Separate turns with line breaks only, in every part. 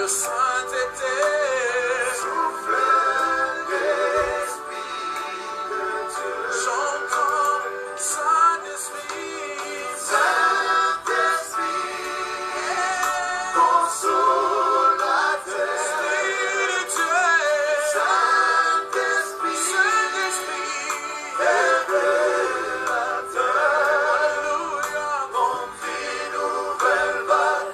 sainteté. Souffle l'Esprit de Dieu. J'entends Saint-Esprit. Saint-Esprit, consolateur. Spirituel. Saint-Esprit, Saint-Esprit, révélateur. Alléluia. Conduis nouvelle vague.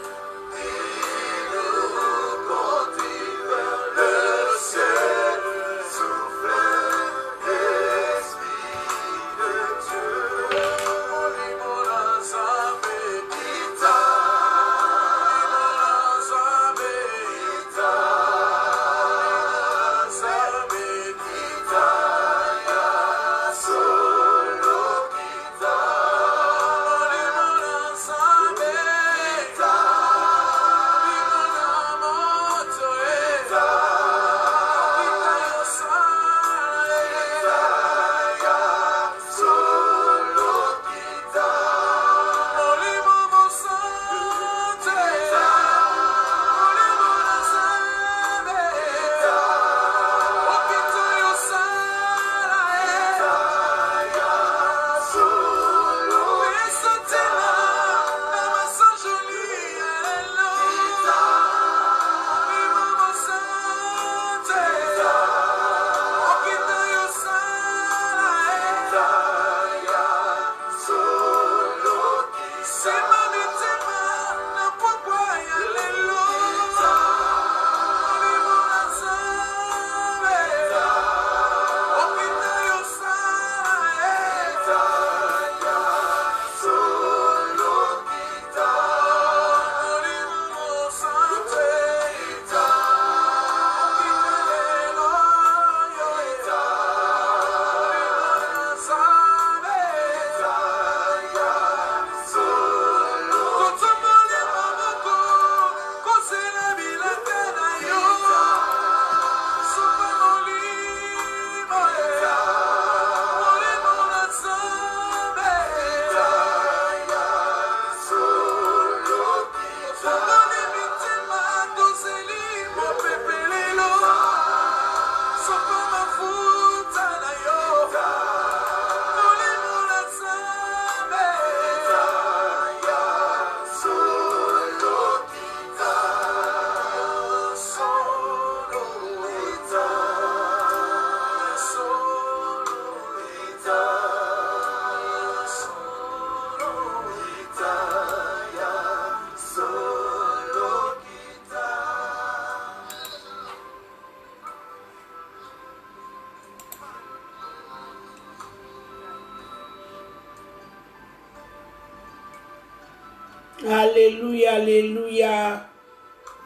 Alléluia, alléluia.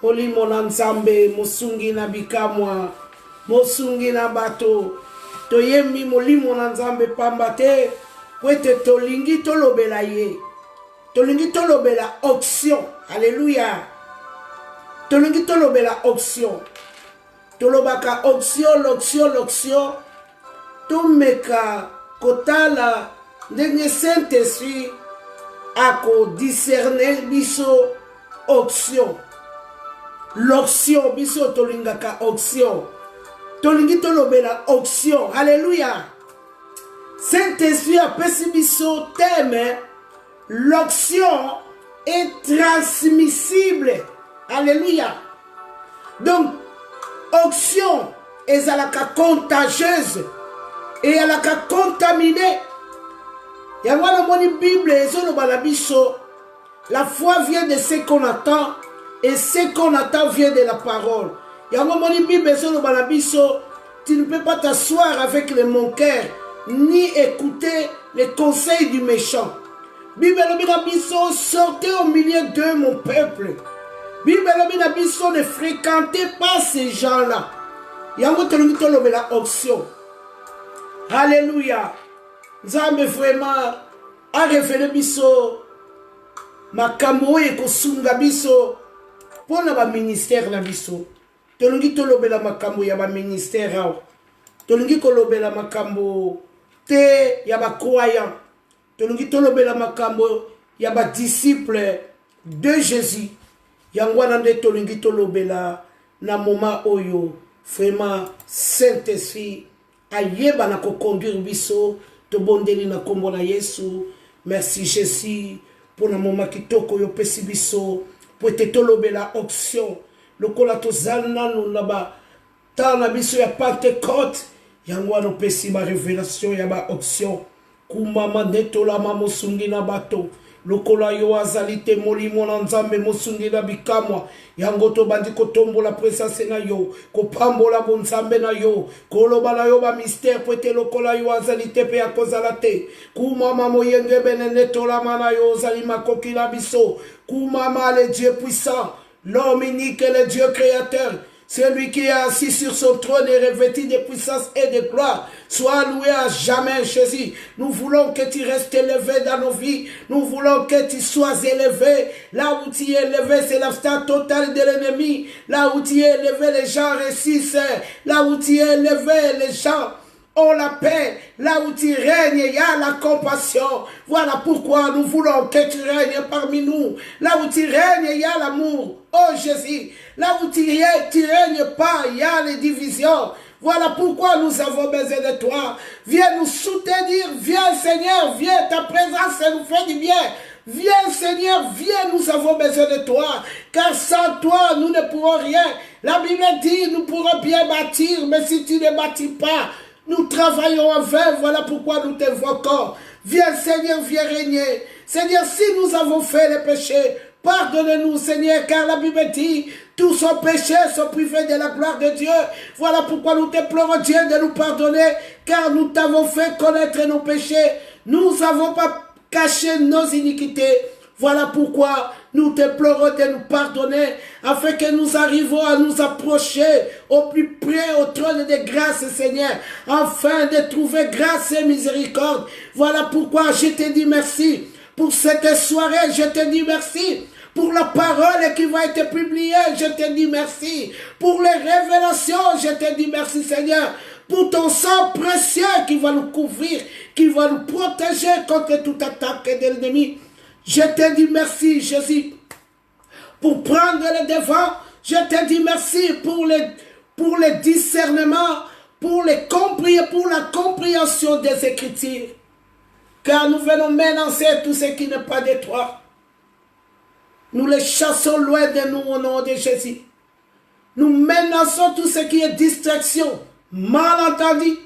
Oli monanzambe, mosungi na bikamwa, mosungi na bato. Toyembi moli monanzambe pambate, kwete tolingi tolobela ye. Tolingi tolobela option. Alléluia. Tolingi tolobela option. Tolobaka option, l'option. Tomeka kotala ndenge Saint-Esprit ako discerner biso option. L'option biso tolingaka option. Tolingi tolobela option. Alléluia. Saint-Esprit apesi biso thème. L'option est transmissible. Alléluia. Donc, option est à la contagieuse et à la contaminée. Il y a une Bible, la foi vient de ce qu'on attend et ce qu'on attend vient de la parole. Il y a une Bible, tu ne peux pas t'asseoir avec le moqueur ni écouter les conseils du méchant. Bible sortez au milieu de mon peuple. Bible ne fréquentez pas ces gens-là. Il y a une option. Alléluia. Nzambe vraiment a révélé biso makambo e kosunga biso pona ba ministère na biso. Tolongi tolobela makambo ya ba ministère awo. Tolongi kolobela makambo te ya ba croyant. Tolongi tolobela makambo ya ba disciple de Jésus. yango wana nde tolingi tolobela na moment oyo vraiment Saint-Esprit ayeba na koconduire biso tobondeli na kombo na Yesu. Merci Jésus pour na moment kitoko yo pesi biso po ete tolobela option lokola tozali nanu na ba na biso ya Pentecôte yango wana opesi ba révélation ya ba option kumama ndetolama mosungi na bato lokola yo azali te molimo na nzambe mosungi na bikamwa yango tobandi kotombola presence na yo kopambola bonzambe na yo koloba na yo ba mystère po ete lokola yo azali te pe ya kozala te kumama moyenge benene tolama na yo ozali makoki na biso kumama le Dieu puissant, l'homme unique et le Dieu créateur, celui qui est assis sur son trône et revêtu de puissance et de gloire, soit loué à jamais, Jésus. Nous voulons que tu restes élevé dans nos vies. Nous voulons que tu sois élevé. Là où tu es élevé, c'est l'absence totale de l'ennemi. Là où tu es élevé, les gens réussissent. Là où tu es élevé, les gens ont la paix. Là où tu règnes, il y a la compassion. Voilà pourquoi nous voulons que tu règnes parmi nous. Là où tu règnes, il y a l'amour. Oh Jésus, là où tu règnes pas, il y a les divisions. Voilà pourquoi nous avons besoin de toi. Viens nous soutenir, viens Seigneur, viens, ta présence nous fait du bien. Viens Seigneur, viens, nous avons besoin de toi. Car sans toi, nous ne pourrons rien. La Bible dit, nous pourrons bien bâtir, mais si tu ne bâtis pas, nous travaillons en vain. Voilà pourquoi nous t'invoquons. Viens Seigneur, viens régner. Seigneur, si nous avons fait les péchés, pardonne-nous Seigneur, car la Bible dit, tous nos péchés sont privés de la gloire de Dieu. Voilà pourquoi nous t'implorons Dieu de nous pardonner, car nous t'avons fait connaître nos péchés. Nous n'avons pas caché nos iniquités. Voilà pourquoi nous t'implorons de nous pardonner, afin que nous arrivions à nous approcher au plus près au trône de grâce, Seigneur, afin de trouver grâce et miséricorde. Voilà pourquoi je te dis merci pour cette soirée, je te dis merci. Pour la parole qui va être publiée, je te dis merci. Pour les révélations, je te dis merci Seigneur. Pour ton sang précieux qui va nous couvrir, qui va nous protéger contre toute attaque de l'ennemi. Je te dis merci Jésus. Pour prendre le devant, je te dis merci pour les discernements, pour la compréhension des Écritures. Car nous venons menacer tout ce qui n'est pas de toi. Nous les chassons loin de nous au nom de Jésus. Nous menaçons tout ce qui est distraction, malentendu.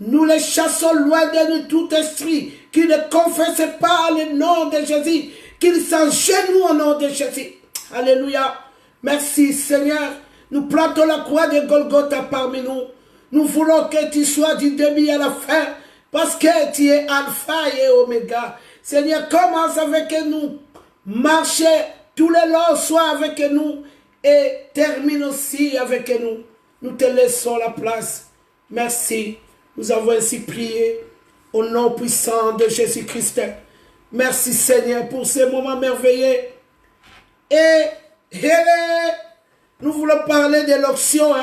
Nous les chassons loin de nous tout esprit qui ne confesse pas le nom de Jésus, qu'il s'agenouille au nom de Jésus. Alléluia. Merci Seigneur. Nous plantons la croix de Golgotha parmi nous. Nous voulons que tu sois du début à la fin, parce que tu es Alpha et Oméga. Seigneur, commence avec nous. Marchez tous les longs, sois avec nous et termine aussi avec nous. Nous te laissons la place. Merci. Nous avons ainsi prié au nom puissant de Jésus-Christ. Merci Seigneur pour ces moments merveilleux. Et nous voulons parler de l'onction.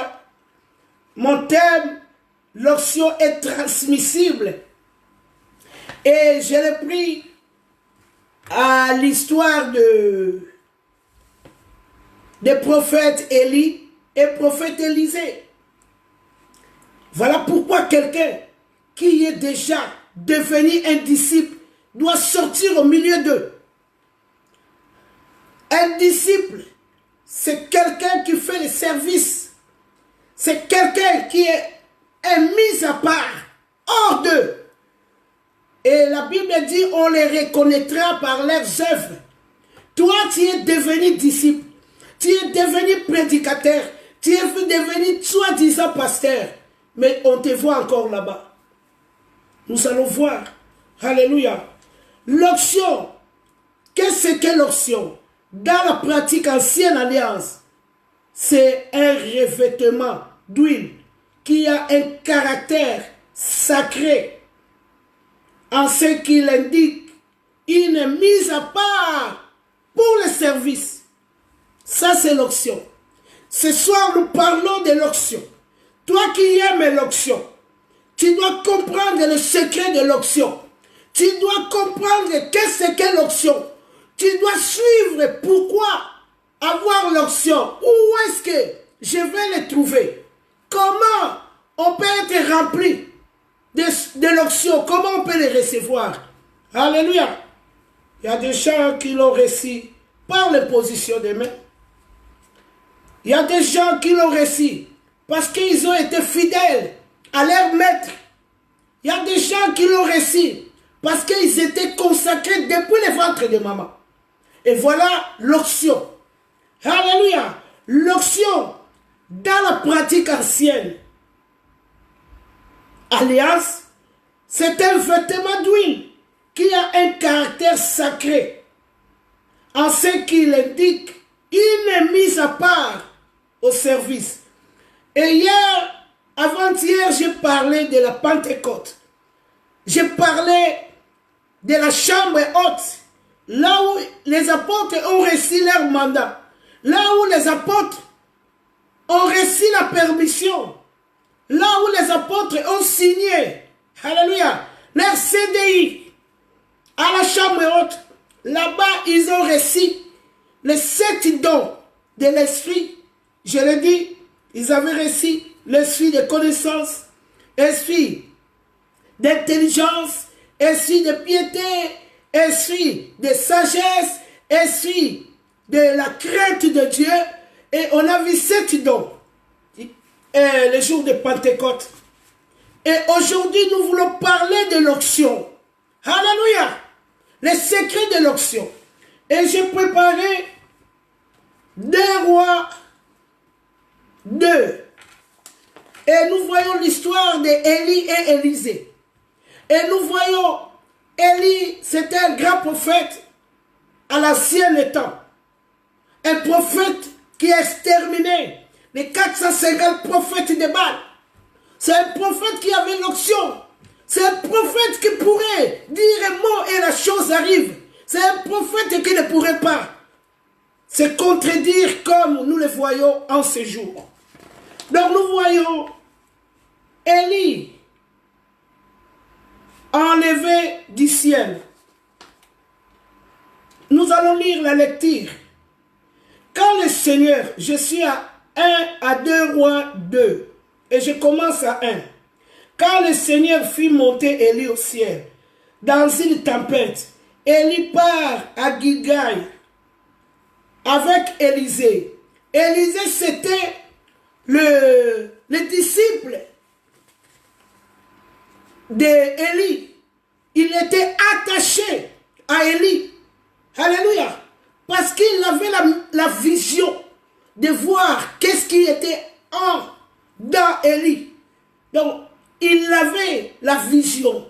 Mon thème, l'onction est transmissible. Et je l'ai pris à l'histoire des prophètes Élie et prophète Élisée. Voilà pourquoi quelqu'un qui est déjà devenu un disciple doit sortir au milieu d'eux. Un disciple, c'est quelqu'un qui fait le service. C'est quelqu'un qui est mis à part, hors d'eux. Et la Bible dit, on les reconnaîtra par leurs œuvres. Toi, tu es devenu disciple. Tu es devenu prédicateur. Tu es devenu soi-disant pasteur. Mais on te voit encore là-bas. Nous allons voir. Alléluia. L'onction. Qu'est-ce que l'onction? Dans la pratique ancienne alliance, c'est un revêtement d'huile qui a un caractère sacré. En ce qu'il indique une mise à part pour le service. Ça, c'est l'onction. Ce soir, nous parlons de l'onction. Toi qui aimes l'onction, tu dois comprendre le secret de l'onction. Tu dois comprendre qu'est-ce que l'onction. Tu dois suivre pourquoi avoir l'onction, où est-ce que je vais les trouver? Comment on peut être rempli de l'onction? Comment on peut les recevoir? Alléluia. Il y a des gens qui l'ont reçu par l'imposition des mains. Il y a des gens qui l'ont reçu parce qu'ils ont été fidèles à leur maître. Il y a des gens qui l'ont reçu parce qu'ils étaient consacrés depuis le ventre de maman. Et voilà l'onction. Alléluia. L'onction dans la pratique ancienne. Alliance, c'est un vêtement d'huile qui a un caractère sacré. En ce qu'il indique une mise à part au service. Et hier, avant-hier, j'ai parlé de la Pentecôte. J'ai parlé de la chambre haute, là où les apôtres ont reçu leur mandat, là où les apôtres ont reçu la permission, là où les apôtres ont signé, alléluia, leur CDI à la chambre haute. Là-bas, ils ont reçu les 7 dons de l'esprit. Je l'ai dit, ils avaient reçu l'esprit de connaissance, esprit d'intelligence, esprit de piété, esprit de sagesse, esprit de la crainte de Dieu. Et on a vu 7 dons le jour de Pentecôte. Et aujourd'hui, nous voulons parler de l'onction. Alléluia! Les secrets de l'onction. Et j'ai préparé 2 Rois 2. Et nous voyons l'histoire d'Élie et Élisée. Et nous voyons, Élie, c'était un grand prophète à l'ancien temps. Un prophète qui a exterminé les 450 prophètes de Baal. C'est un prophète qui avait l'onction. C'est un prophète qui pourrait dire un mot et la chose arrive. C'est un prophète qui ne pourrait pas se contredire comme nous le voyons en ce jour. Donc nous voyons Élie enlevé du ciel. Nous allons lire la lecture. Quand le Seigneur, je suis à 2 Rois 2, et je commence à 1. Quand le Seigneur fit monter Élie au ciel, dans une tempête, Élie part à Gilgal avec Élisée. Élisée, c'était le disciple d'Élie. Il était attaché à Élie. Alléluia. Parce qu'il avait la vision de voir qu'est-ce qui était dans Élie. Donc, il avait la vision.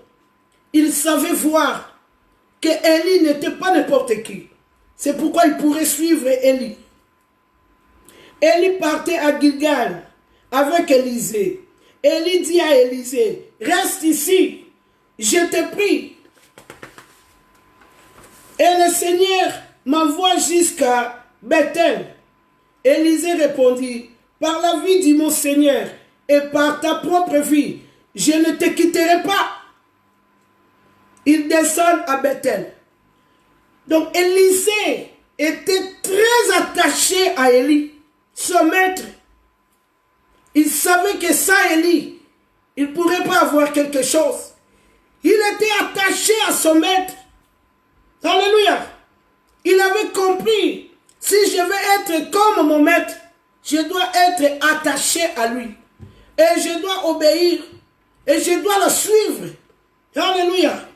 Il savait voir que Élie n'était pas n'importe qui. C'est pourquoi il pourrait suivre Élie. Élie partait à Gilgal avec Élisée. Élie dit à Élisée, reste ici, je te prie. Et le Seigneur m'envoie jusqu'à Bethel. Élisée répondit, par la vie de mon Seigneur et par ta propre vie, je ne te quitterai pas. Il descend à Bethel. Donc Élisée était très attaché à Élie, son maître. Il savait que sans Élie, il ne pourrait pas avoir quelque chose. Il était attaché à son maître. Alléluia. Il avait compris, si je veux être comme mon maître, je dois être attaché à lui. Et je dois obéir. Et je dois le suivre. Alléluia.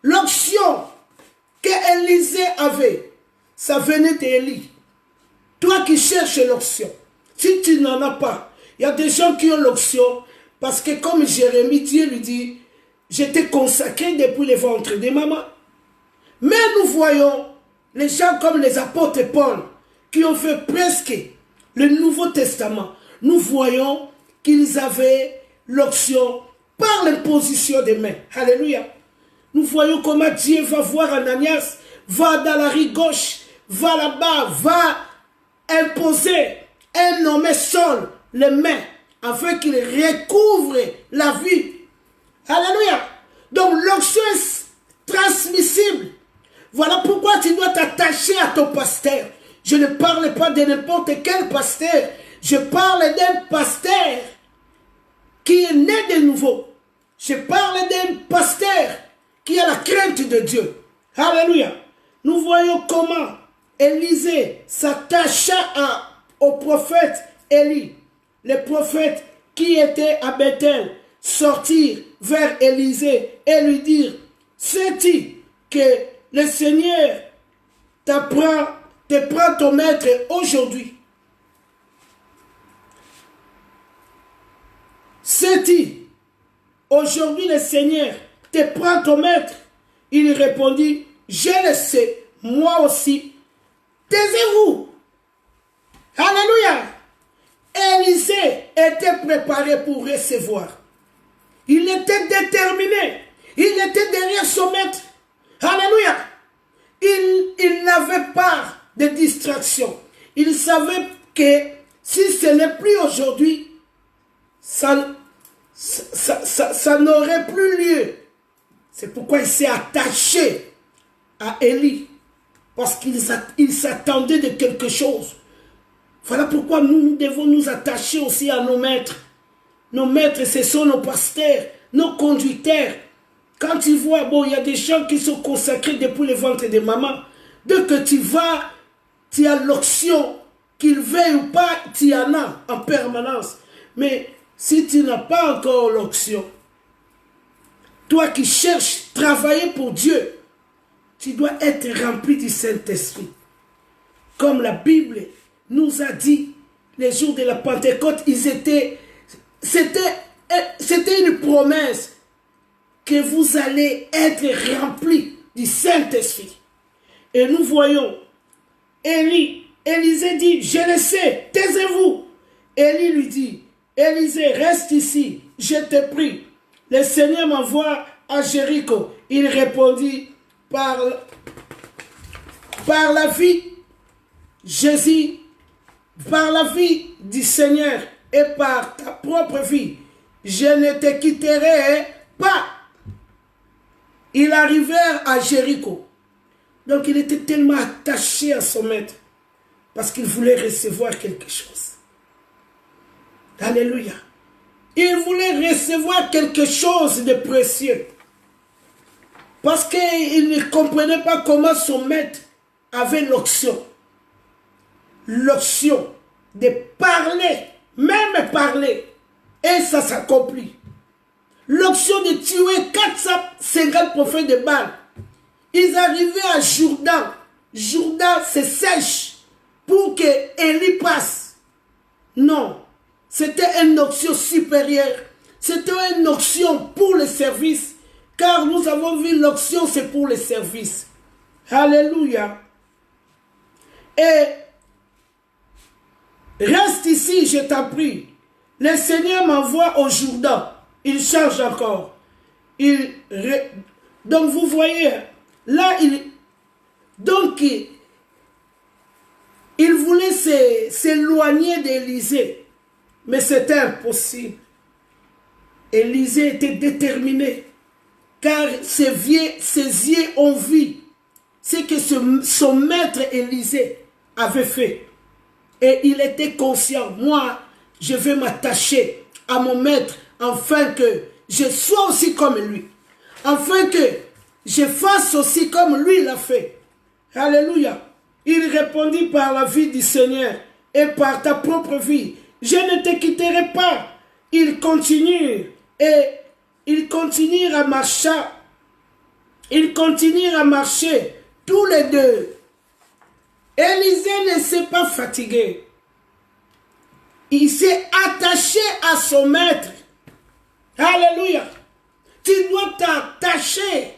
L'onction que Élisée avait, ça venait d'Élie. Toi qui cherches l'onction, si tu n'en as pas, il y a des gens qui ont l'onction parce que comme Jérémie, Dieu lui dit, je t'ai consacré depuis le ventre de maman. Mais nous voyons les gens comme les apôtres Paul qui ont fait presque le Nouveau Testament. Nous voyons qu'ils avaient l'onction par l'imposition des mains. Alléluia. Nous voyons comment Dieu va voir Ananias, va dans la rive gauche, va là-bas, va imposer un homme seul les mains afin qu'il recouvre la vie. Alléluia. Donc l'onction est transmissible. Voilà pourquoi tu dois t'attacher à ton pasteur. Je ne parle pas de n'importe quel pasteur. Je parle d'un pasteur qui est né de nouveau. Je parle d'un pasteur qui a la crainte de Dieu. Alléluia. Nous voyons comment Élisée s'attacha au prophète Élie. Le prophète qui était à Bethel sortir vers Élisée et lui dire, sais-tu que le Seigneur te prend ton maître aujourd'hui? Sais-tu, aujourd'hui le Seigneur te prend ton maître? Il répondit, je le sais, moi aussi. Taisez-vous. Alléluia. Élisée était préparé pour recevoir. Il était déterminé. Il était derrière son maître. Alléluia. Il n'avait pas de distraction. Il savait que si ce n'est plus aujourd'hui, ça n'aurait plus lieu. C'est pourquoi il s'est attaché à Élie. Parce qu'il s'attendait de quelque chose. Voilà pourquoi nous devons nous attacher aussi à nos maîtres. Nos maîtres, ce sont nos pasteurs, nos conducteurs. Quand ils voient, bon, il y a des gens qui sont consacrés depuis le ventre de maman. Dès que tu vas, tu as l'option, qu'ils veuillent ou pas, tu en as en permanence. Mais si tu n'as pas encore l'option, toi qui cherches travailler pour Dieu, tu dois être rempli du Saint-Esprit. Comme la Bible nous a dit, les jours de la Pentecôte, c'était une promesse que vous allez être remplis du Saint-Esprit. Et nous voyons, Élisée dit, je le sais, taisez-vous. Élie lui dit, Élisée, reste ici, je te prie. Le Seigneur m'envoie à Jéricho. Il répondit, par la vie, Jésus, par la vie du Seigneur et par ta propre vie, je ne te quitterai pas. Ils arrivèrent à Jéricho. Donc il était tellement attaché à son maître parce qu'il voulait recevoir quelque chose. Alléluia. Il voulait recevoir quelque chose de précieux. Parce qu'il ne comprenait pas comment son maître avait l'option. L'option de parler, même parler, et ça s'accomplit. L'option de tuer 450 prophètes de Baal. Ils arrivaient à Jourdain. Jourdain se sèche pour que Élie passe. Non, c'était une option supérieure. C'était une option pour le service. Car nous avons vu l'option, c'est pour le service. Alléluia. Et reste ici, je t'en prie. Le Seigneur m'envoie au Jourdain. Il change encore. Donc vous voyez, là, il voulait s'éloigner d'Élisée. Mais c'était impossible. Élisée était déterminé. Car ses yeux ont vu ce que son maître Élisée avait fait. Et il était conscient, moi, je vais m'attacher à mon maître afin que je sois aussi comme lui. Afin que je fasse aussi comme lui l'a fait. Alléluia. Il répondit par la vie du Seigneur et par ta propre vie. Je ne te quitterai pas. Il continue et ils continuent à marcher. Ils continuent à marcher tous les deux. Élisée ne s'est pas fatigué. Il s'est attaché à son maître. Alléluia. Tu dois t'attacher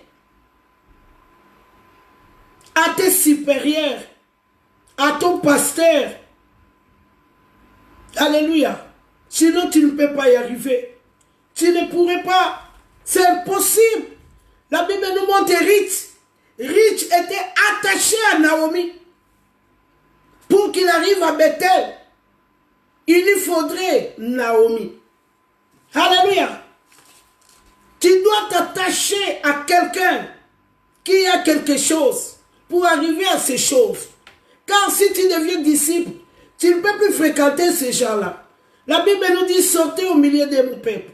à tes supérieurs, à ton pasteur. Alléluia. Sinon, tu ne peux pas y arriver. Tu ne pourrais pas. C'est impossible. La Bible nous montre Ruth. Ruth était attaché à Naomi. Pour qu'il arrive à Bethel, il lui faudrait Naomi. Alléluia. Tu dois t'attacher à quelqu'un qui a quelque chose pour arriver à ces choses. Car si tu deviens disciple, tu ne peux plus fréquenter ces gens-là. La Bible nous dit sortez au milieu de mon peuple.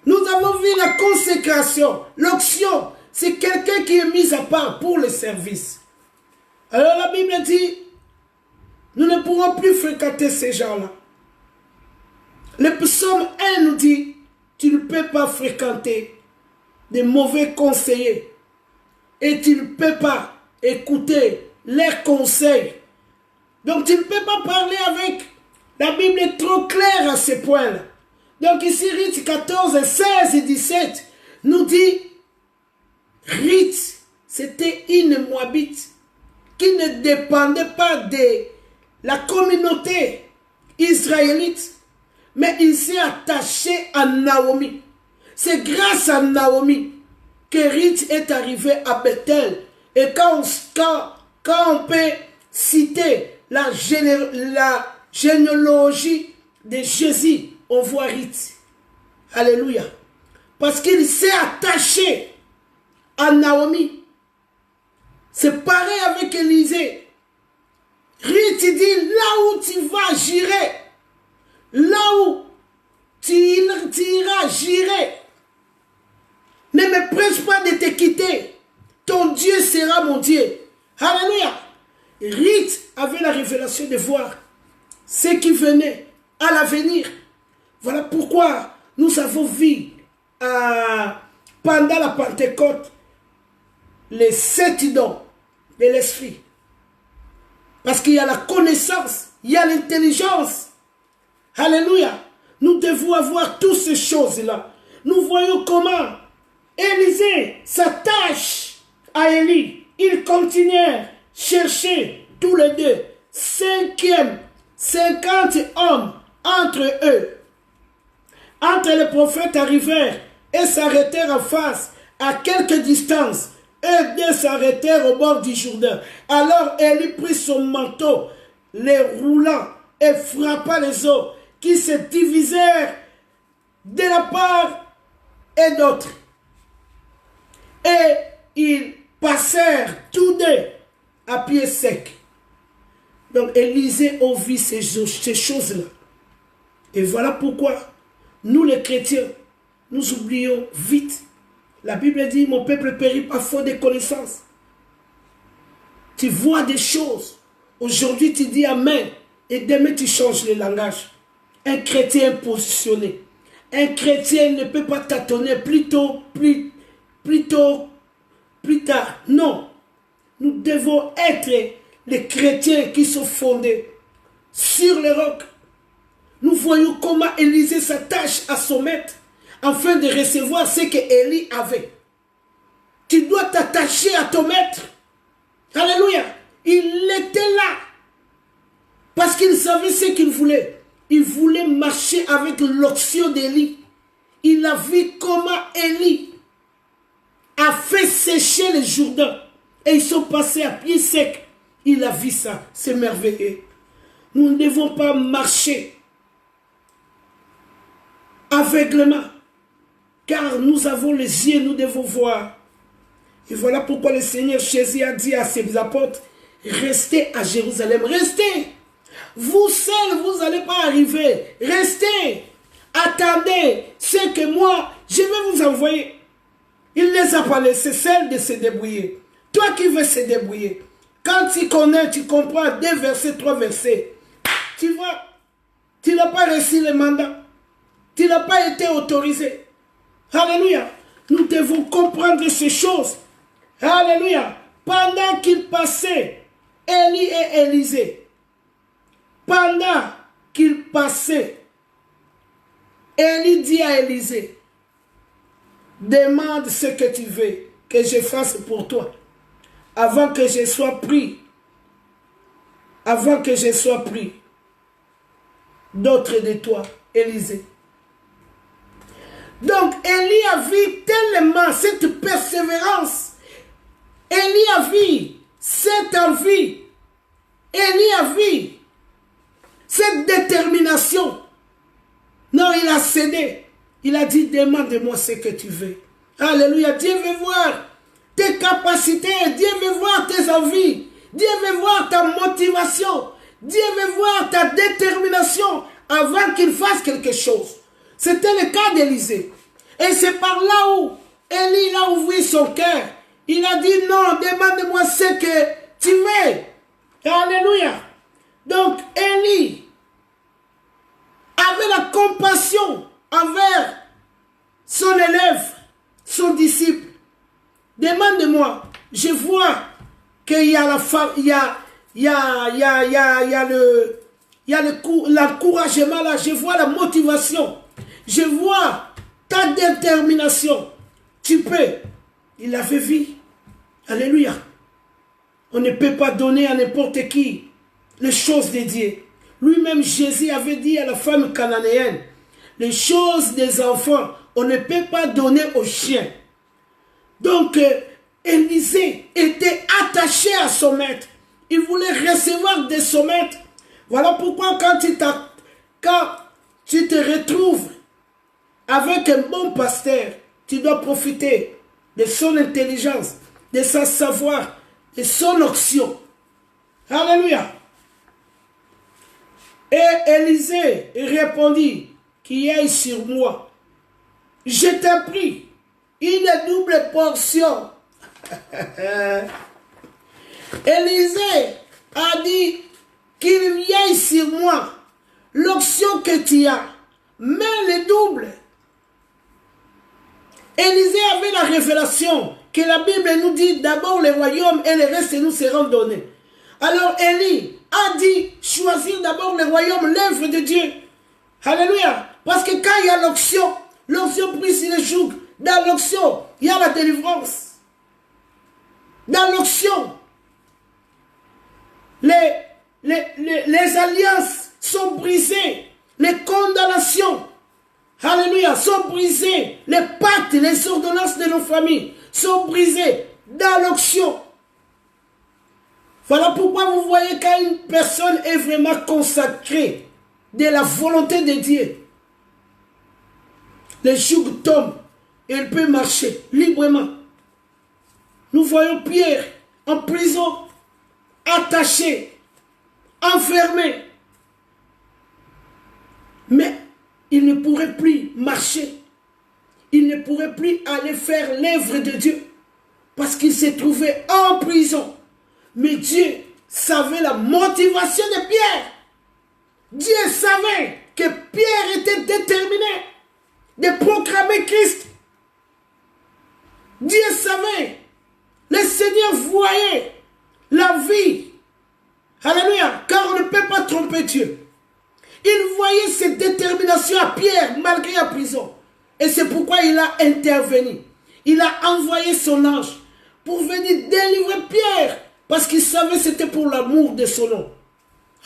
Nous avons vu la consécration, l'onction. C'est quelqu'un qui est mis à part pour le service. Alors la Bible dit, nous ne pourrons plus fréquenter ces gens-là. Le psaume 1 nous dit, tu ne peux pas fréquenter des mauvais conseillers. Et tu ne peux pas écouter leurs conseils. Donc tu ne peux pas parler avec. La Bible est trop claire à ce point-là. Donc ici, Rite 14, 16 et 17 nous dit, Rite, c'était une Moabite qui ne dépendait pas de la communauté israélite, mais il s'est attaché à Naomi. C'est grâce à Naomi que Rite est arrivé à Bethel. Et quand on peut citer la généalogie de Jésus, on voit Rite. Alléluia. Parce qu'il s'est attaché à Naomi. C'est pareil avec Élisée. Rite dit, là où tu vas, j'irai. Là où tu iras, j'irai. Ne me presse pas de te quitter. Ton Dieu sera mon Dieu. Alléluia. Rite avait la révélation de voir ce qui venait à l'avenir. Voilà pourquoi nous avons vu pendant la Pentecôte les 7 dons de l'esprit. Parce qu'il y a la connaissance, il y a l'intelligence. Alléluia. Nous devons avoir toutes ces choses-là. Nous voyons comment Élisée s'attache à Élie. Ils continuèrent chercher tous les deux. 50 hommes entre eux. Entre les prophètes arrivèrent et s'arrêtèrent en face, à quelque distance. Eux deux s'arrêtèrent au bord du Jourdain. Alors Élie prit son manteau, les roulant, et frappa les eaux qui se divisèrent de la part et d'autre. Et ils passèrent tous deux à pied sec. Donc Élisée ouvrit ces choses-là. Et voilà pourquoi nous les chrétiens, nous oublions vite. La Bible dit, mon peuple périt par faute de connaissances. Tu vois des choses. Aujourd'hui tu dis Amen. Et demain tu changes le langage. Un chrétien positionné. Un chrétien ne peut pas tâtonner plus tard. Non. Nous devons être les chrétiens qui sont fondés sur le roc. Nous voyons comment Élisée s'attache à son maître afin de recevoir ce que Élie avait. Tu dois t'attacher à ton maître. Alléluia. Il était là parce qu'il savait ce qu'il voulait. Il voulait marcher avec l'onction d'Élie. Il a vu comment Élie a fait sécher le Jourdain. Et ils sont passés à pied sec. Il a vu ça. C'est merveilleux. Nous ne devons pas marcher aveuglement. Car nous avons les yeux, nous devons voir. Et voilà pourquoi le Seigneur Jésus a dit à ses apôtres, restez à Jérusalem. Restez. Vous seuls, vous n'allez pas arriver. Restez. Attendez ce que moi, je vais vous envoyer. Il ne les a pas laissés seuls de se débrouiller. Toi qui veux se débrouiller, quand tu connais, tu comprends 2 versets, 3 versets, tu vois, tu n'as pas reçu le mandat. Tu n'as pas été autorisé. Alléluia. Nous devons comprendre ces choses. Alléluia. Pendant qu'ils passaient, Élie et Élisée, pendant qu'ils passaient, Élie dit à Élisée, demande ce que tu veux que je fasse pour toi. Avant que je sois pris. Avant que je sois pris. D'autres de toi, Élisée. Donc, Élie a vu tellement cette persévérance. Élie a vu cette envie. Élie a vu cette détermination. Non, il a cédé. Il a dit, demande-moi ce que tu veux. Alléluia. Dieu veut voir tes capacités. Dieu veut voir tes envies. Dieu veut voir ta motivation. Dieu veut voir ta détermination avant qu'il fasse quelque chose. C'était le cas d'Élisée. Et c'est par là où Élie a ouvert son cœur. Il a dit non, demande-moi ce que tu veux. Alléluia. Donc Élie avait la compassion envers son élève, son disciple. Demande-moi, je vois qu'il y a la femme, il y a l'encouragement là, je vois la motivation, je vois ta détermination. Tu peux. Il avait vu. Alléluia. On ne peut pas donner à n'importe qui les choses de Dieu. Lui-même, Jésus avait dit à la femme cananéenne, les choses des enfants, on ne peut pas donner aux chiens. Donc, Élisée était attaché à son maître. Il voulait recevoir de son maître. Voilà pourquoi quand tu te retrouves avec un bon pasteur, tu dois profiter de son intelligence, de son savoir, de son onction. Alléluia. Et Élisée répondit, qui est sur moi, je t'ai pris une double portion. Élisée a dit qu'il vienne sur moi l'onction que tu as, mais le double. Élisée avait la révélation que la Bible nous dit d'abord le royaume et le reste nous seront donnés. Alors Élie a dit choisir d'abord le royaume, l'œuvre de Dieu. Alléluia. Parce que quand il y a l'onction brise le joug. Dans l'onction, il y a la délivrance. Dans l'onction, les alliances sont brisées. Les condamnations, alléluia, sont brisées. Les pactes, les ordonnances de nos familles sont brisées dans l'onction. Voilà pourquoi vous voyez quand une personne est vraiment consacrée de la volonté de Dieu, les jougs tombent et elle peut marcher librement. Nous voyons Pierre en prison, attaché, enfermé. Mais il ne pourrait plus marcher. Il ne pourrait plus aller faire l'œuvre de Dieu parce qu'il s'est trouvé en prison. Mais Dieu savait la motivation de Pierre. Dieu savait que Pierre était déterminé de proclamer Christ. Dieu savait. Le Seigneur voyait la vie. Alléluia. Car on ne peut pas tromper Dieu. Il voyait cette détermination à Pierre malgré la prison. Et c'est pourquoi il a intervenu. Il a envoyé son ange pour venir délivrer Pierre. Parce qu'il savait que c'était pour l'amour de son nom.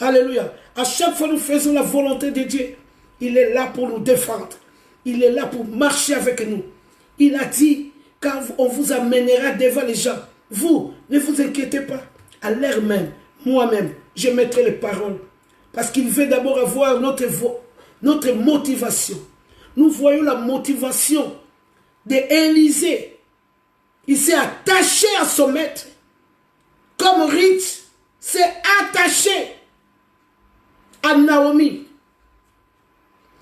Alléluia. À chaque fois que nous faisons la volonté de Dieu, il est là pour nous défendre. Il est là pour marcher avec nous. Il a dit, quand on vous amènera devant les gens, vous, ne vous inquiétez pas. À l'heure même, moi-même, je mettrai les paroles. Parce qu'il veut d'abord avoir notre motivation. Nous voyons la motivation d'Élisée. Il s'est attaché à son maître. Comme Ruth s'est attaché à Naomi.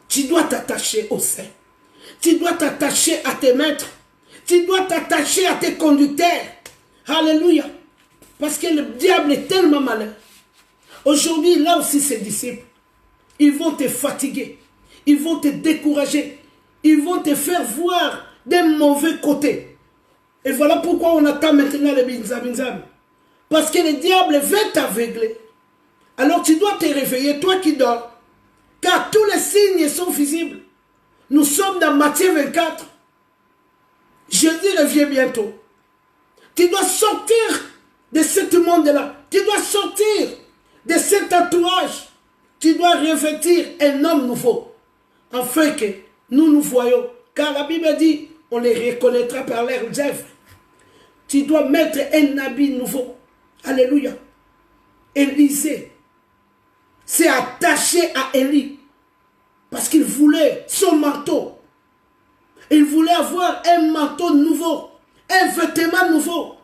Tu dois t'attacher au sein. Tu dois t'attacher à tes maîtres. Tu dois t'attacher à tes conducteurs. Alléluia. Parce que le diable est tellement malin. Aujourd'hui, là aussi, ses disciples, ils vont te fatiguer. Ils vont te décourager. Ils vont te faire voir des mauvais côtés. Et voilà pourquoi on attend maintenant les binzam. Parce que le diable veut t'aveugler. Alors tu dois te réveiller, toi qui dors. Car tous les signes sont visibles. Nous sommes dans Matthieu 24. Jésus revient bientôt. Tu dois sortir de ce monde-là. Tu dois sortir de cet entourage. Tu dois revêtir un homme nouveau. Afin que nous voyons. Car la Bible dit, on les reconnaîtra par leurs œuvres. Tu dois mettre un habit nouveau. Alléluia. Élisée s'est attaché à Élie parce qu'il voulait son manteau. Il voulait avoir un manteau nouveau, un vêtement nouveau.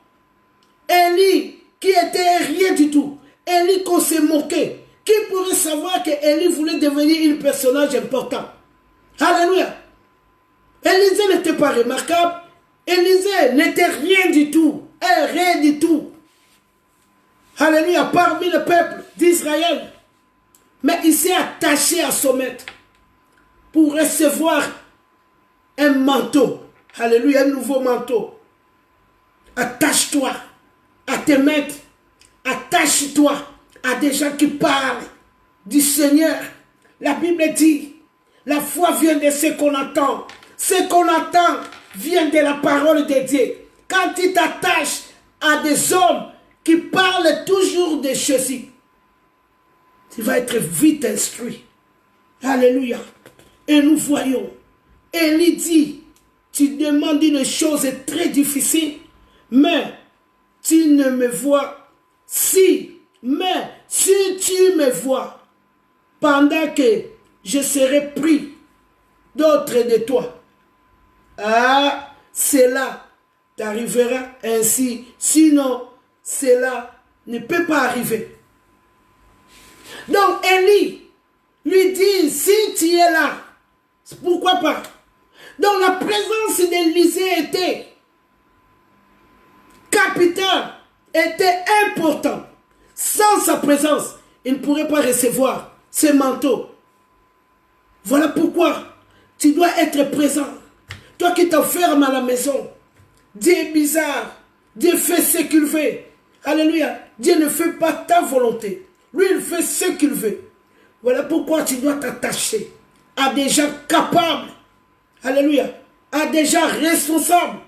Élie qui était rien du tout. Élie qu'on s'est moqué. Qui pourrait savoir que Élie voulait devenir un personnage important? Alléluia. Élisée n'était pas remarquable. Élisée n'était rien du tout. Rien du tout. Alléluia. Parmi le peuple d'Israël. Mais il s'est attaché à son maître pour recevoir un manteau. Alléluia. Un nouveau manteau. Attache-toi à tes maîtres. Attache-toi à des gens qui parlent du Seigneur. La Bible dit, la foi vient de ce qu'on entend. Ce qu'on entend vient de la parole de Dieu. Quand tu t'attaches à des hommes qui parlent toujours de ceci, tu vas être vite instruit. Alléluia. Et nous voyons, Élie dit, tu demandes une chose très difficile, mais tu ne me vois. Mais si tu me vois, pendant que je serai pris d'autres de toi, cela t'arrivera ainsi. Sinon, cela ne peut pas arriver. Donc, Élie lui dit, si tu es là, pourquoi pas? Donc, la présence d'Élisée était capitale, était importante. Sans sa présence, il ne pourrait pas recevoir ce manteau. Voilà pourquoi tu dois être présent. Toi qui t'enfermes à la maison, Dieu est bizarre. Dieu fait ce qu'il veut. Alléluia. Dieu ne fait pas ta volonté. Lui, il fait ce qu'il veut. Voilà pourquoi tu dois t'attacher à des gens capables. Alléluia. À des gens responsables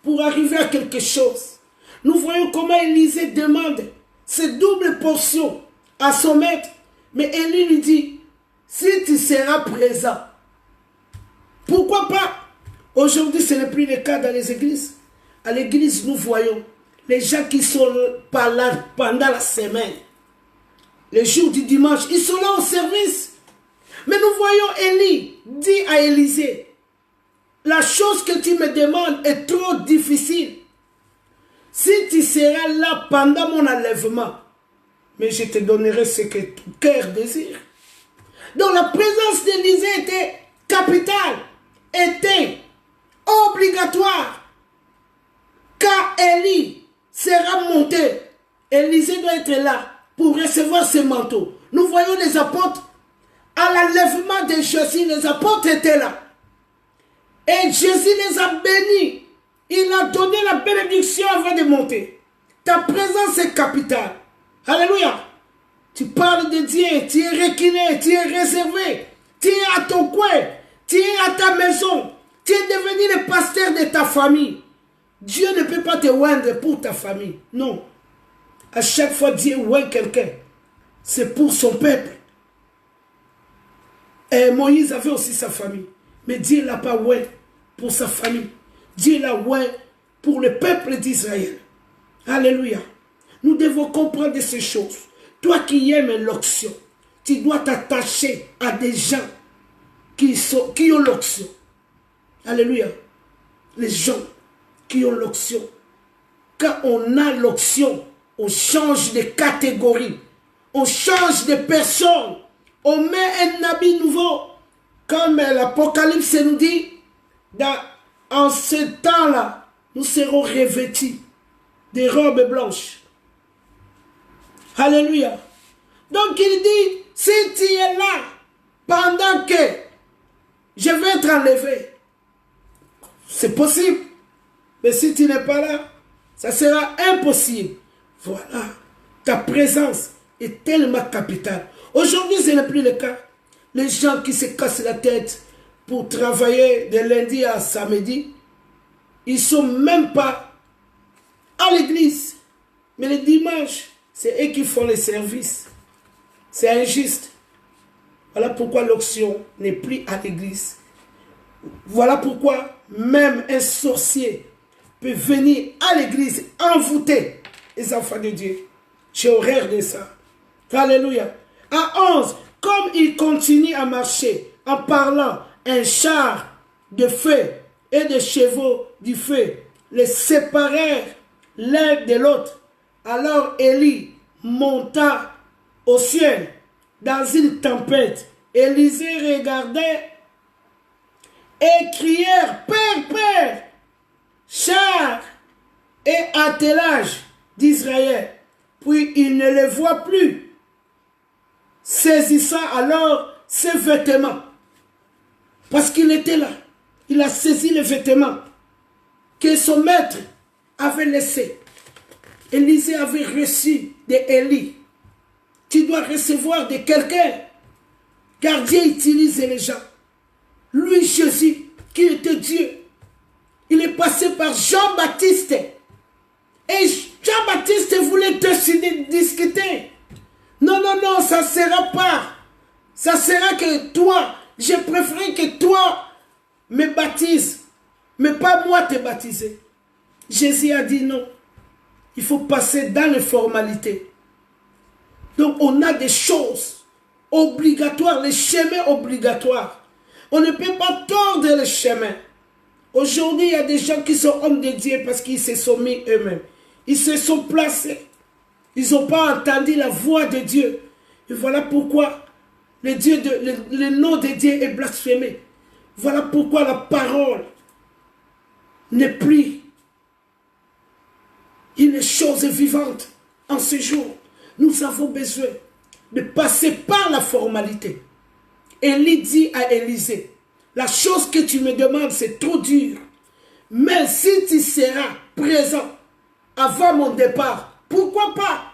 pour arriver à quelque chose. Nous voyons comment Élisée demande cette double portion à son maître. Mais Élie lui dit, si tu seras présent, pourquoi pas? Aujourd'hui, ce n'est plus le cas dans les églises. À l'église, nous voyons les gens qui sont pas là pendant la semaine. Les jours du dimanche, ils sont là au service. Mais nous voyons Élie dit à Élisée, la chose que tu me demandes est trop difficile. Si tu seras là pendant mon enlèvement, mais je te donnerai ce que ton cœur désire. Donc la présence d'Élisée était capitale, était obligatoire. Quand Élie sera monté, Élisée doit être là pour recevoir ce manteau. Nous voyons les apôtres, à l'enlèvement de Jésus, les apôtres étaient là. Et Jésus les a bénis. Il a donné la bénédiction avant de monter. Ta présence est capitale. Alléluia. Tu parles de Dieu, tu es reculé, tu es réservé. Tu es à ton coin, tu es à ta maison. Tu es devenu le pasteur de ta famille. Dieu ne peut pas te oindre pour ta famille. Non. À chaque fois, Dieu oint quelqu'un. C'est pour son peuple. Et Moïse avait aussi sa famille. Mais Dieu ne l'a pas oint pour sa famille. Dieu l'a oint pour le peuple d'Israël. Alléluia. Nous devons comprendre ces choses. Toi qui aimes l'onction, tu dois t'attacher à des gens qui ont l'onction. Alléluia. Les gens qui ont l'onction. Quand on a l'onction, on change de catégorie. On change de personne. On met un habit nouveau. Comme l'Apocalypse nous dit, en ce temps-là, nous serons revêtus des robes blanches. Alléluia. Donc il dit, si tu es là, pendant que je vais être enlevé, c'est possible. Mais si tu n'es pas là, ça sera impossible. Voilà. Ta présence est tellement capitale. Aujourd'hui, ce n'est plus le cas. Les gens qui se cassent la tête pour travailler de lundi à samedi, ils ne sont même pas à l'église. Mais le dimanche, c'est eux qui font les services. C'est injuste. Voilà pourquoi l'onction n'est plus à l'église. Voilà pourquoi même un sorcier peut venir à l'église envoûter les enfants de Dieu. J'ai horreur de ça. Alléluia. À 11, comme il continue à marcher en parlant, un char de feu et des chevaux du feu les séparèrent l'un de l'autre. Alors Élie monta au ciel dans une tempête. Élisée regardait et crièrent, Père, Père, chars et attelage d'Israël. Puis il ne les voit plus. Saisissant alors ses vêtements, parce qu'il était là, il a saisi les vêtements que son maître avait laissés. Élisée avait reçu d'Élie. Tu dois recevoir de quelqu'un, car Dieu utilise les gens. Lui, Jésus, qui était Dieu, il est passé par Jean-Baptiste. Et Jean-Baptiste voulait discuter. Non, non, non, ça ne sera pas. Ça sera que toi, je préfère que toi me baptises, mais pas moi te baptiser. Jésus a dit non. Il faut passer dans les formalités. Donc on a des choses obligatoires, les chemins obligatoires. On ne peut pas tordre les chemins. Aujourd'hui, il y a des gens qui sont hommes de Dieu parce qu'ils se sont mis eux-mêmes. Ils se sont placés. Ils n'ont pas entendu la voix de Dieu. Et voilà pourquoi le nom de Dieu est blasphémé. Voilà pourquoi la parole n'est plus une chose vivante en ce jour. Nous avons besoin de passer par la formalité. Élie dit à Élisée, la chose que tu me demandes, c'est trop dur. Mais si tu seras présent avant mon départ, pourquoi pas?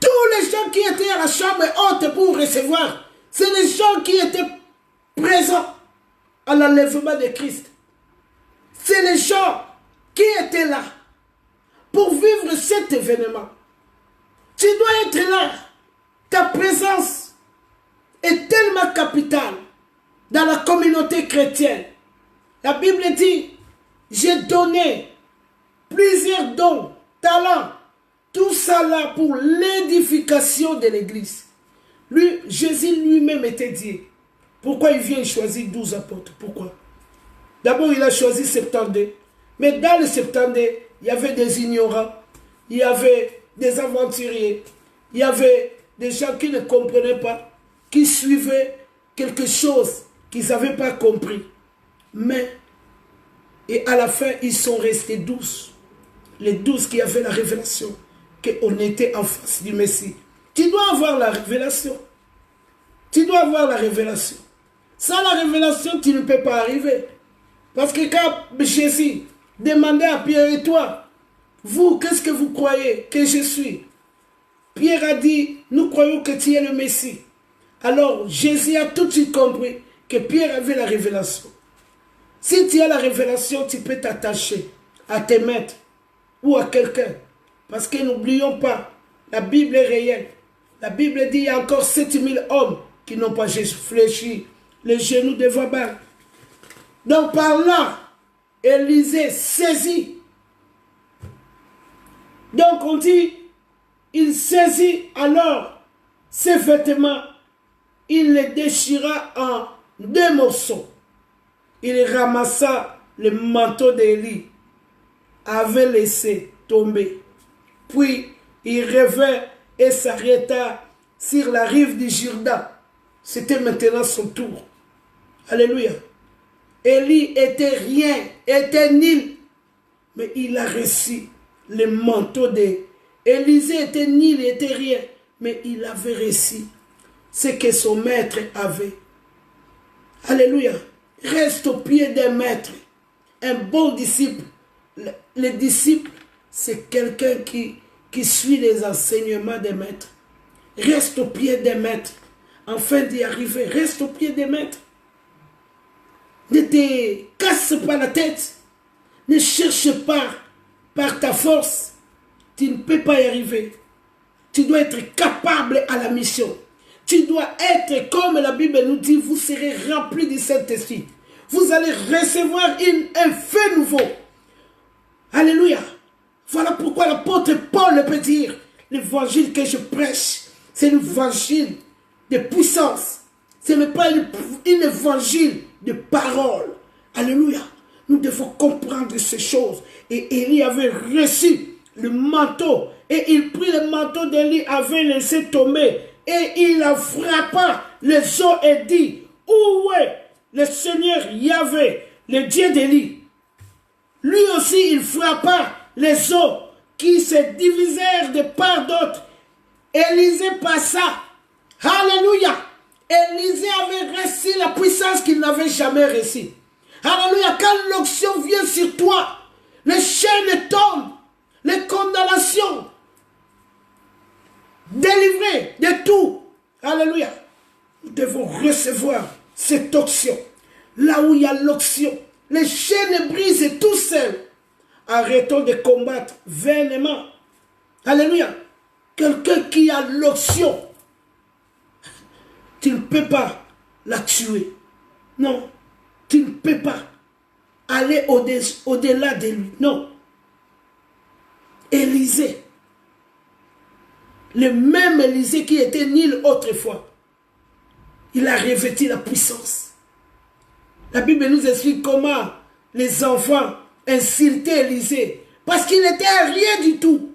Tous les gens qui étaient à la chambre haute pour recevoir, c'est les gens qui étaient présents à l'enlèvement de Christ. C'est les gens qui étaient là pour vivre cet événement. Tu dois être là. Ta présence est tellement capitale dans la communauté chrétienne. La Bible dit, j'ai donné plusieurs dons, talents, tout ça là pour l'édification de l'église. Lui, Jésus lui-même était Dieu. Pourquoi il vient choisir 12 apôtres? Pourquoi? D'abord, il a choisi 72. Mais dans les 72, il y avait des ignorants, il y avait des aventuriers, il y avait des gens qui ne comprenaient pas, qui suivaient quelque chose qu'ils n'avaient pas compris. Mais, et à la fin, ils sont restés 12. Les 12 qui avaient la révélation qu'on était en face du Messie. Tu dois avoir la révélation. Tu dois avoir la révélation. Sans la révélation, tu ne peux pas arriver. Parce que quand Jésus demandait à Pierre et toi, vous, qu'est-ce que vous croyez que je suis? Pierre a dit, nous croyons que tu es le Messie. Alors Jésus a tout de suite compris que Pierre avait la révélation. Si tu as la révélation, tu peux t'attacher à tes maîtres ou à quelqu'un. Parce que n'oublions pas, la Bible est réelle. La Bible dit qu'il y a encore 7000 hommes qui n'ont pas fléchi les genoux devant Baal. Donc par là, Élisée saisit. Donc on dit, il saisit alors ses vêtements, il les déchira en 2 morceaux. Il ramassa le manteau d'Élie, avait laissé tomber. Puis il revint et s'arrêta sur la rive du Jourdain. C'était maintenant son tour. Alléluia. Élie était rien, était nul. Mais il a reçu le manteau d'Élisée. Était nul, il était rien. Mais il avait reçu ce que son maître avait. Alléluia. Reste au pied d'un maître. Un bon disciple. Le disciple, c'est quelqu'un qui suit les enseignements des maîtres. Reste au pied des maîtres. Afin d'y arriver, reste au pied des maîtres. Ne te casse pas la tête. Ne cherche pas par ta force. Tu ne peux pas y arriver. Tu dois être capable à la mission. Tu dois être, comme la Bible nous dit, vous serez remplis du Saint-Esprit. Vous allez recevoir un feu nouveau. Alléluia. Voilà pourquoi l'apôtre Paul peut dire, l'évangile que je prêche, c'est l'évangile de puissance. Ce n'est pas un évangile de parole. Alléluia. Nous devons comprendre ces choses. Et Élie avait reçu le manteau. Et il prit le manteau d'Élie, avait laissé tomber. Et il la frappa les os et dit, où est le Seigneur Yahvé, le Dieu d'Élie? Lui aussi, il frappa les os qui se divisèrent de part d'autre. Élisée passa. Alléluia. Élisée avait reçu la puissance qu'il n'avait jamais reçue. Alléluia. Quand l'onction vient sur toi, les chaînes tombent, les condamnations, délivrées de tout. Alléluia. Nous devons recevoir cette onction. Là où il y a l'onction, les chaînes brisent tout seuls. Arrêtons de combattre vainement. Alléluia. Quelqu'un qui a l'onction, tu ne peux pas la tuer. Non, tu ne peux pas aller au-delà de lui. Non. Élisée, le même Élisée qui était nul autrefois, il a revêtu la puissance. La Bible nous explique comment les enfants insultaient Élisée, parce qu'il n'était rien du tout.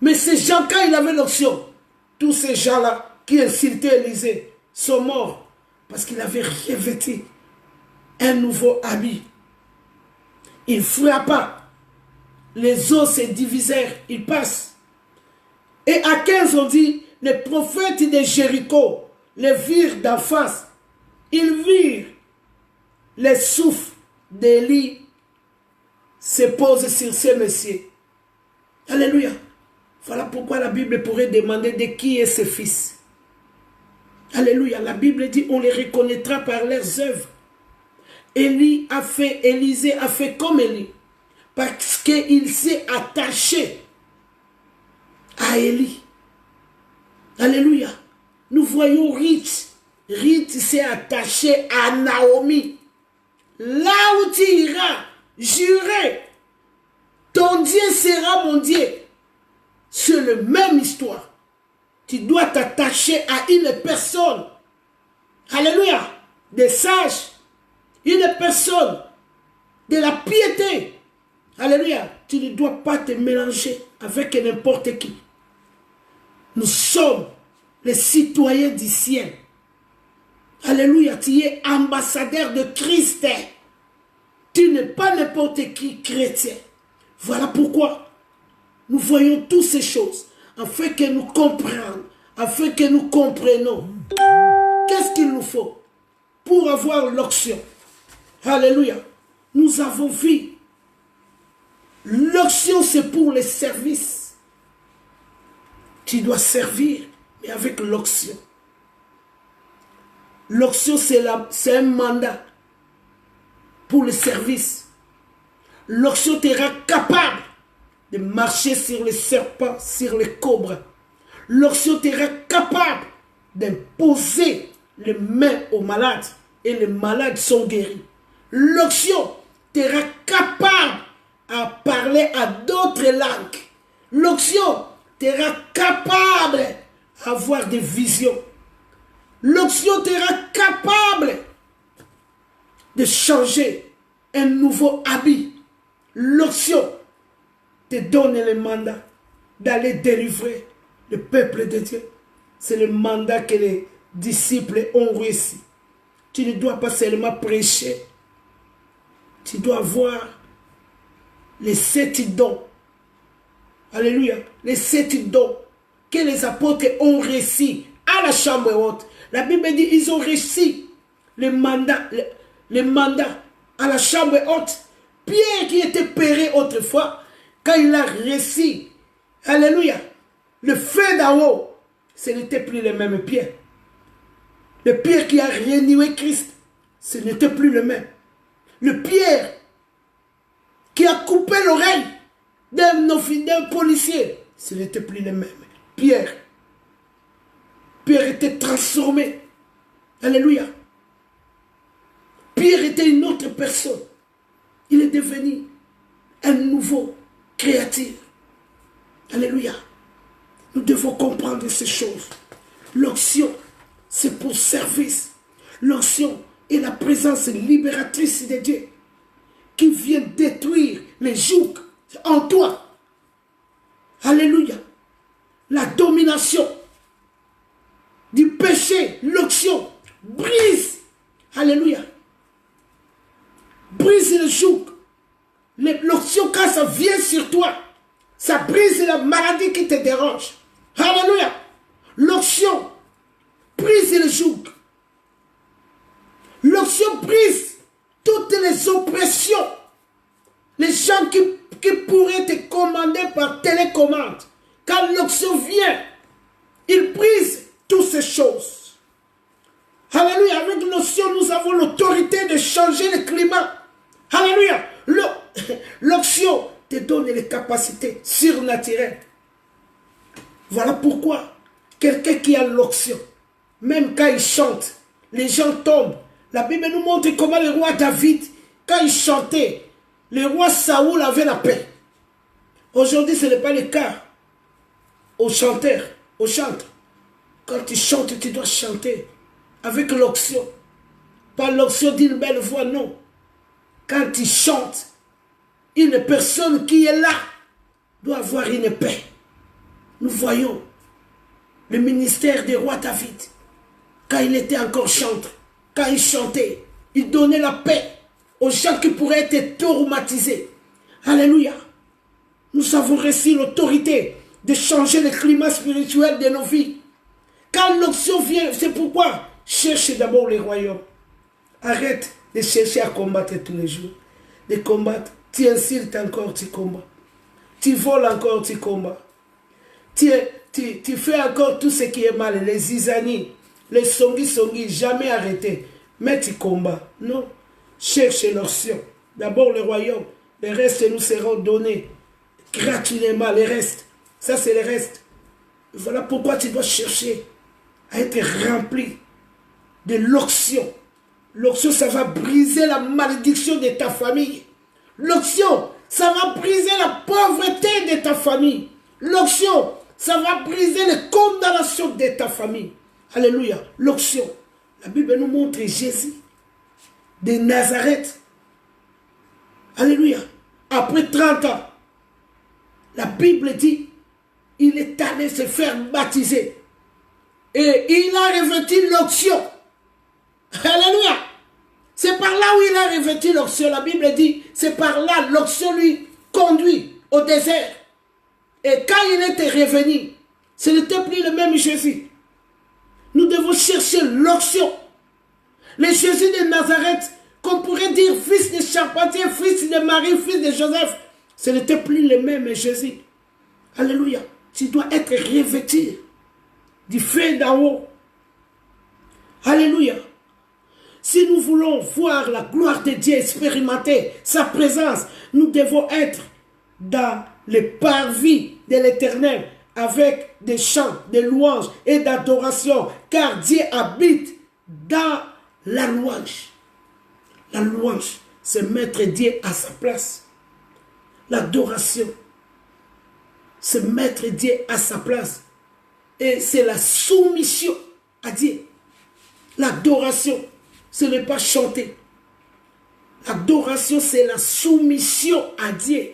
Mais ces gens, quand il avait l'onction, tous ces gens-là qui insultaient Élisée sont morts, parce qu'il avait revêtu un nouveau habit. Il frappa, les os se divisèrent, il passe. Et à 15, on dit, les prophètes de Jéricho les virent d'en face. Ils virent les souffles d'Élie se posent sur ces messieurs. Alléluia. Voilà pourquoi la Bible pourrait demander de qui est ce fils. Alléluia. La Bible dit on les reconnaîtra par leurs œuvres. Élisée a fait comme Élie. Parce qu'il s'est attaché à Élie. Alléluia. Nous voyons Ruth. Ruth s'est attaché à Naomi. Là où tu iras, jurer, ton Dieu sera mon Dieu. C'est la même histoire. Tu dois t'attacher à une personne. Alléluia. Des sages. Une personne de la piété. Alléluia. Tu ne dois pas te mélanger avec n'importe qui. Nous sommes les citoyens du ciel. Alléluia. Tu es ambassadeur de Christ. Tu n'es pas n'importe qui chrétien. Voilà pourquoi nous voyons toutes ces choses afin que nous comprenions, afin que nous comprenions qu'est-ce qu'il nous faut pour avoir l'onction. Alléluia. Nous avons vu. L'onction, c'est pour les services. Tu dois servir, mais avec l'onction. L'onction, c'est un mandat pour le service. L'onction te rend capable de marcher sur les serpents, sur les cobras. L'onction te rend capable d'imposer les mains aux malades et les malades sont guéris. L'onction te rend capable à parler à d'autres langues. L'onction te rend capable d'avoir des visions. L'onction te rend capable de changer un nouveau habit. L'onction te donne le mandat d'aller délivrer le peuple de Dieu. C'est le mandat que les disciples ont réussi. Tu ne dois pas seulement prêcher. Tu dois avoir les 7 dons. Alléluia. Les 7 dons que les apôtres ont réussi à la chambre haute. La Bible dit ils ont réussi le mandat à la chambre haute. Pierre qui était péré autrefois, quand il a réussi, alléluia, le feu d'en haut, ce n'était plus le même Pierre. Le Pierre qui a renié Christ, ce n'était plus le même. Le Pierre qui a coupé l'oreille d'un policier, ce n'était plus le même. Pierre était transformé. Alléluia. Pierre était une autre personne. Il est devenu un nouveau créature. Alléluia. Nous devons comprendre ces choses. L'onction, c'est pour service. L'onction est la présence libératrice de Dieu qui vient détruire les jougs en toi. Alléluia. La domination du péché, l'onction, brise. Alléluia. Brise le joug. L'onction, quand ça vient sur toi, ça brise la maladie qui te dérange. Alléluia. L'onction brise le joug. L'onction brise toutes les oppressions. Les gens qui pourraient te commander par télécommande. Quand l'onction vient, il brise toutes ces choses. Alléluia. Avec l'onction, nous avons l'autorité de changer le climat. Alléluia. L'onction te donne les capacités surnaturelles. Voilà pourquoi quelqu'un qui a l'onction, même quand il chante, les gens tombent. La Bible nous montre comment le roi David, quand il chantait, le roi Saoul avait la paix. Aujourd'hui, ce n'est pas le cas. Aux chanteurs, aux chantres. Quand tu chantes, tu dois chanter avec l'onction. Pas l'onction d'une belle voix, non. Quand tu chantes, une personne qui est là doit avoir une paix. Nous voyons le ministère du roi David. Quand il était encore chanteur, quand il chantait, il donnait la paix aux gens qui pourraient être traumatisés. Alléluia. Nous avons reçu l'autorité de changer le climat spirituel de nos vies. Quand l'onction vient, c'est pourquoi cherche d'abord le royaume. Arrête de chercher à combattre tous les jours. De combattre, tu insultes encore, tu combats. Tu voles encore, tu combats. Tu fais encore tout ce qui est mal, les zizani, les songi, jamais arrêté. Mais tu combats. Non. Cherche l'onction. D'abord le royaume. Le reste nous seront donnés gratuitement. Le reste. Ça, c'est le reste. Voilà pourquoi tu dois chercher à être rempli de l'onction. L'onction, ça va briser la malédiction de ta famille. L'onction, ça va briser la pauvreté de ta famille. L'onction, ça va briser les condamnations de ta famille. Alléluia. L'onction. La Bible nous montre Jésus de Nazareth. Alléluia. Après 30 ans, la Bible dit, il est allé se faire baptiser. Et il a revêtu l'onction. Alléluia. C'est par là où il a revêtu l'onction. La Bible dit, c'est par là l'onction lui conduit au désert. Et quand il était revenu, ce n'était plus le même Jésus. Nous devons chercher l'onction. Le Jésus de Nazareth, qu'on pourrait dire fils de charpentier, fils de Marie, fils de Joseph, ce n'était plus le même Jésus. Alléluia. Tu dois être revêtu du feu d'en haut. Alléluia. Si nous voulons voir la gloire de Dieu, expérimenter sa présence, nous devons être dans les parvis de l'Éternel avec des chants, des louanges et d'adoration, car Dieu habite dans la louange. La louange, c'est mettre Dieu à sa place. L'adoration, c'est mettre Dieu à sa place. Et c'est la soumission à Dieu. L'adoration, ce n'est pas chanter. L'adoration, c'est la soumission à Dieu.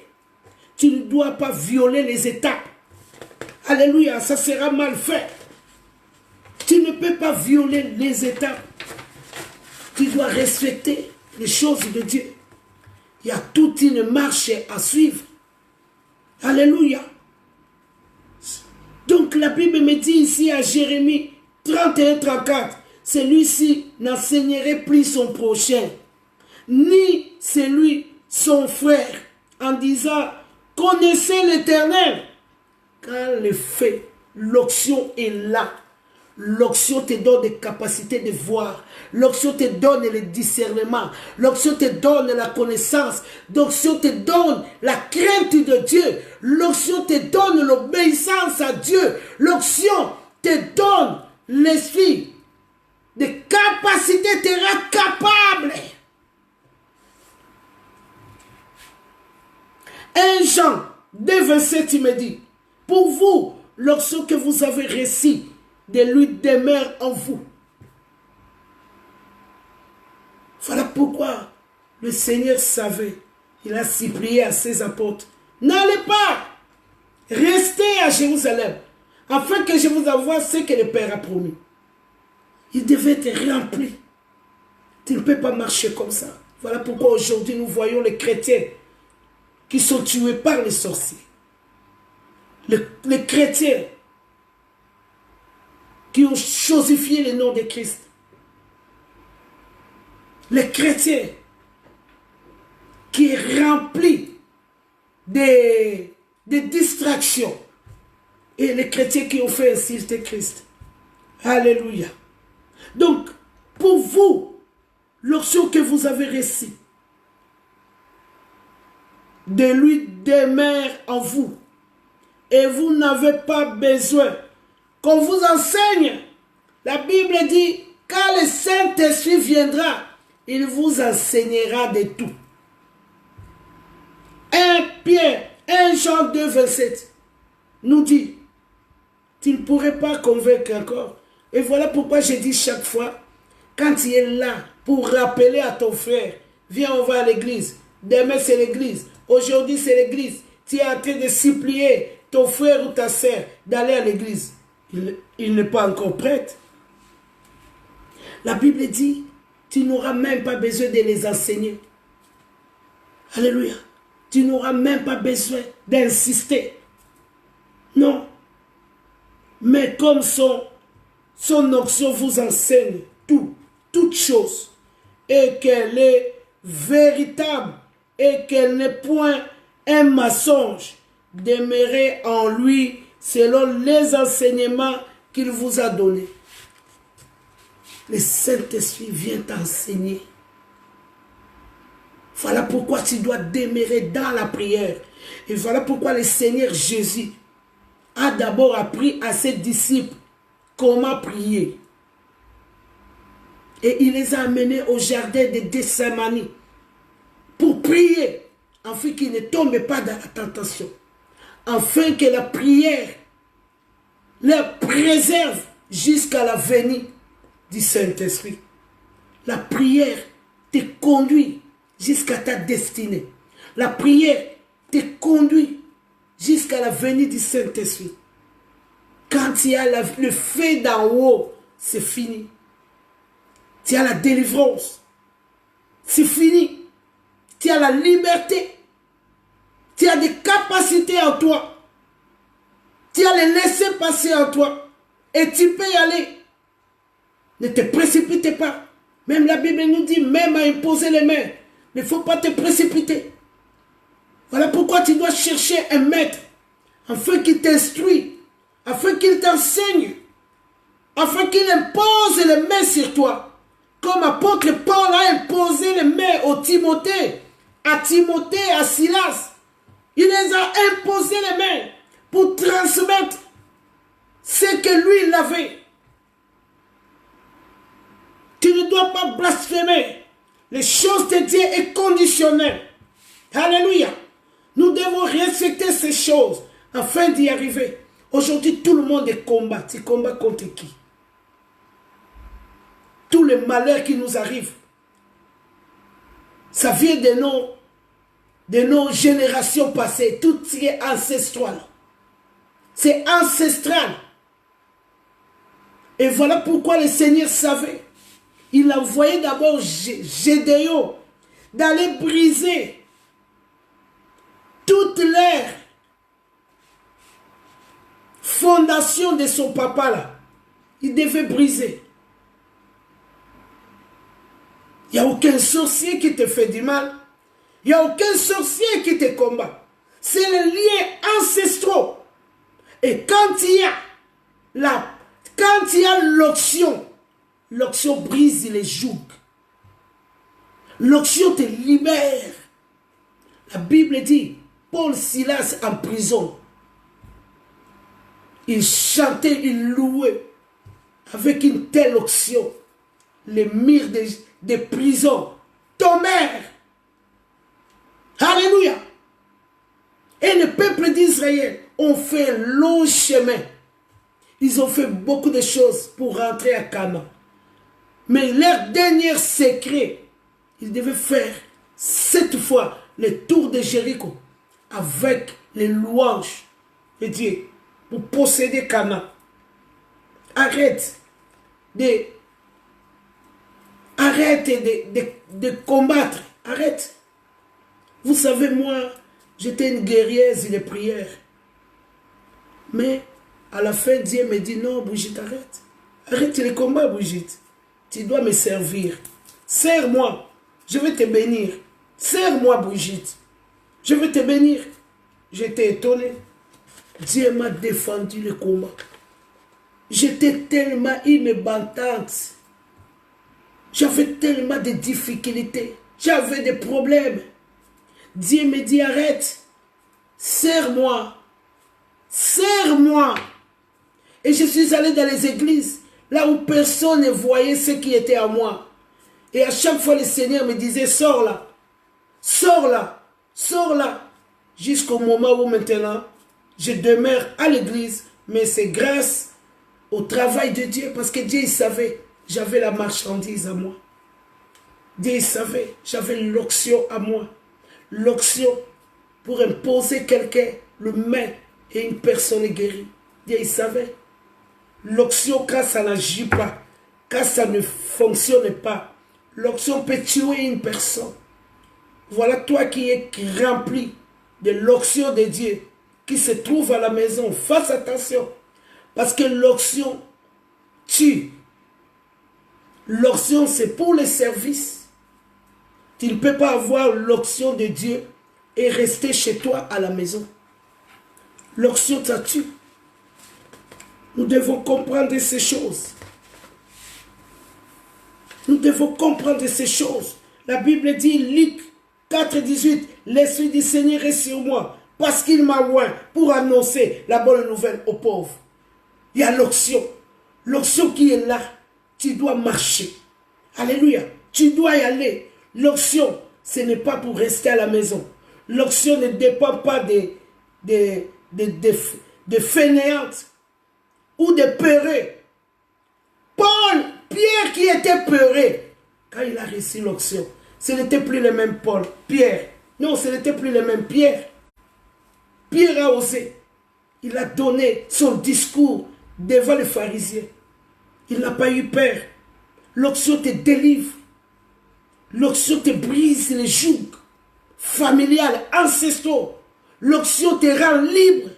Tu ne dois pas violer les étapes. Alléluia, ça sera mal fait. Tu ne peux pas violer les étapes. Tu dois respecter les choses de Dieu. Il y a toute une marche à suivre. Alléluia. Donc la Bible me dit ici à Jérémie 31-34, celui-ci n'enseignerait plus son prochain, ni celui son frère, en disant, connaissez l'Éternel. Quand le fait, l'onction est là. L'onction te donne des capacités de voir. L'onction te donne le discernement. L'onction te donne la connaissance. L'onction te donne la crainte de Dieu. L'onction te donne l'obéissance à Dieu. L'onction te donne l'esprit de capacité, te rend capable. 1 Jean 2,27, il me dit, pour vous, l'onction que vous avez reçue de lui demeure en vous. Voilà pourquoi le Seigneur savait, il a supplié à ses apôtres, n'allez pas Restez à Jérusalem, afin que je vous envoie ce que le Père a promis. Il devait être rempli. Tu ne peux pas marcher comme ça. Voilà pourquoi aujourd'hui nous voyons les chrétiens qui sont tués par les sorciers. Les chrétiens qui ont chosifié le nom de Christ. Les chrétiens qui est rempli de distractions. Et les chrétiens qui ont fait insulter Christ. Alléluia. Donc, pour vous, l'option que vous avez reçue, de lui demeure en vous. Et vous n'avez pas besoin qu'on vous enseigne. La Bible dit, quand le Saint-Esprit viendra, il vous enseignera de tout. 1 Pierre, 1 Jean 2, 27 nous dit, tu ne pourrais pas convaincre encore. Et voilà pourquoi je dis chaque fois, quand tu es là pour rappeler à ton frère, viens, on va à l'église. Demain, c'est l'église. Aujourd'hui, c'est l'église. Tu es en train de supplier ton frère ou ta sœur d'aller à l'église. Il n'est pas encore prêt. La Bible dit, tu n'auras même pas besoin de les enseigner. Alléluia. Tu n'auras même pas besoin d'insister. Non. Mais comme son onction vous enseigne toutes choses, et qu'elle est véritable, et qu'elle n'est point un mensonge, demeurez en lui selon les enseignements qu'il vous a donnés. Le Saint-Esprit vient t'enseigner. Voilà pourquoi tu dois demeurer dans la prière. Et voilà pourquoi le Seigneur Jésus a d'abord appris à ses disciples comment prier. Et il les a amenés au jardin de Gethsémani pour prier, afin qu'ils ne tombent pas dans la tentation. Afin que la prière leur préserve jusqu'à la venue du Saint-Esprit. La prière te conduit jusqu'à ta destinée. La prière te conduit jusqu'à la venue du Saint-Esprit. Quand il y a le feu d'en haut, c'est fini. Tu as la délivrance. C'est fini. Tu as la liberté. Tu as des capacités en toi. Tu as les laisser passer en toi. Et tu peux y aller. Ne te précipite pas. Même la Bible nous dit, même à imposer les mains, il ne faut pas te précipiter. Voilà pourquoi tu dois chercher un maître, afin qu'il t'instruise, afin qu'il t'enseigne, afin qu'il impose les mains sur toi. Comme apôtre Paul a imposé les mains au Timothée, à Silas. Il les a imposé les mains pour transmettre ce que lui il avait. Tu ne dois pas blasphémer. Les choses de Dieu est conditionnelles. Alléluia. Nous devons respecter ces choses afin d'y arriver. Aujourd'hui, tout le monde est combat. Tu combats contre qui? Tous les malheurs qui nous arrivent, ça vient de nos générations passées. Tout ce qui est ancestral. C'est ancestral. Et voilà pourquoi le Seigneur savait. Il a envoyé d'abord Gédéon d'aller briser toute leur fondation de son papa là. Il devait briser. Il n'y a aucun sorcier qui te fait du mal. Il n'y a aucun sorcier qui te combat. C'est les liens ancestraux. Et quand il y a l'onction, l'onction brise les jougs. L'onction te libère. La Bible dit, Paul Silas en prison, il chantait, il louait avec une telle onction. Les murs des prisons tombèrent. Alléluia. Et le peuple d'Israël ont fait un long chemin. Ils ont fait beaucoup de choses pour rentrer à Canaan. Mais leur dernier secret, ils devaient faire cette fois le tour de Jéricho avec les louanges, de Dieu pour posséder Cana. Arrête de combattre. Arrête. Vous savez, moi, j'étais une guerrière de prière. Mais à la fin, Dieu me dit, non, Brigitte, arrête. Arrête les combats, Brigitte. Tu dois me servir. Sers-moi. Je vais te bénir. Sers-moi, Brigitte. Je vais te bénir. J'étais étonné. Dieu m'a défendu le combat. J'étais tellement une bantante. J'avais tellement de difficultés. J'avais des problèmes. Dieu me dit, arrête. Sers-moi. Sers-moi. Et je suis allé dans les églises, là où personne ne voyait ce qui était à moi. Et à chaque fois, le Seigneur me disait, sors là. Sors là. Sors là. Jusqu'au moment où maintenant, je demeure à l'église. Mais c'est grâce au travail de Dieu. Parce que Dieu, il savait, j'avais la marchandise à moi. Dieu, il savait, j'avais l'onction à moi. L'onction pour imposer quelqu'un, le main et une personne est guérie. Dieu, il savait. L'onction, quand ça n'agit pas, quand ça ne fonctionne pas, l'onction peut tuer une personne. Voilà toi qui es rempli de l'onction de Dieu, qui se trouve à la maison. Fais attention, parce que l'onction tue. L'onction, c'est pour le service. Tu ne peux pas avoir l'onction de Dieu et rester chez toi à la maison. L'onction, ça tue. Nous devons comprendre ces choses. Nous devons comprendre ces choses. La Bible dit, Luc 4, 18, l'Esprit du Seigneur est sur moi, parce qu'il m'a oint pour annoncer la bonne nouvelle aux pauvres. Il y a l'onction. L'onction qui est là, tu dois marcher. Alléluia. Tu dois y aller. L'onction, ce n'est pas pour rester à la maison. L'onction ne dépend pas de fainéantes ou de peureux. Pierre qui était peureux, quand il a reçu l'onction, ce n'était plus le même Paul, Pierre. Non, ce n'était plus le même Pierre. Pierre a osé. Il a donné son discours devant les pharisiens. Il n'a pas eu peur. L'onction te délivre. L'onction te brise les jougs familiales, ancestraux. L'onction te rend libre.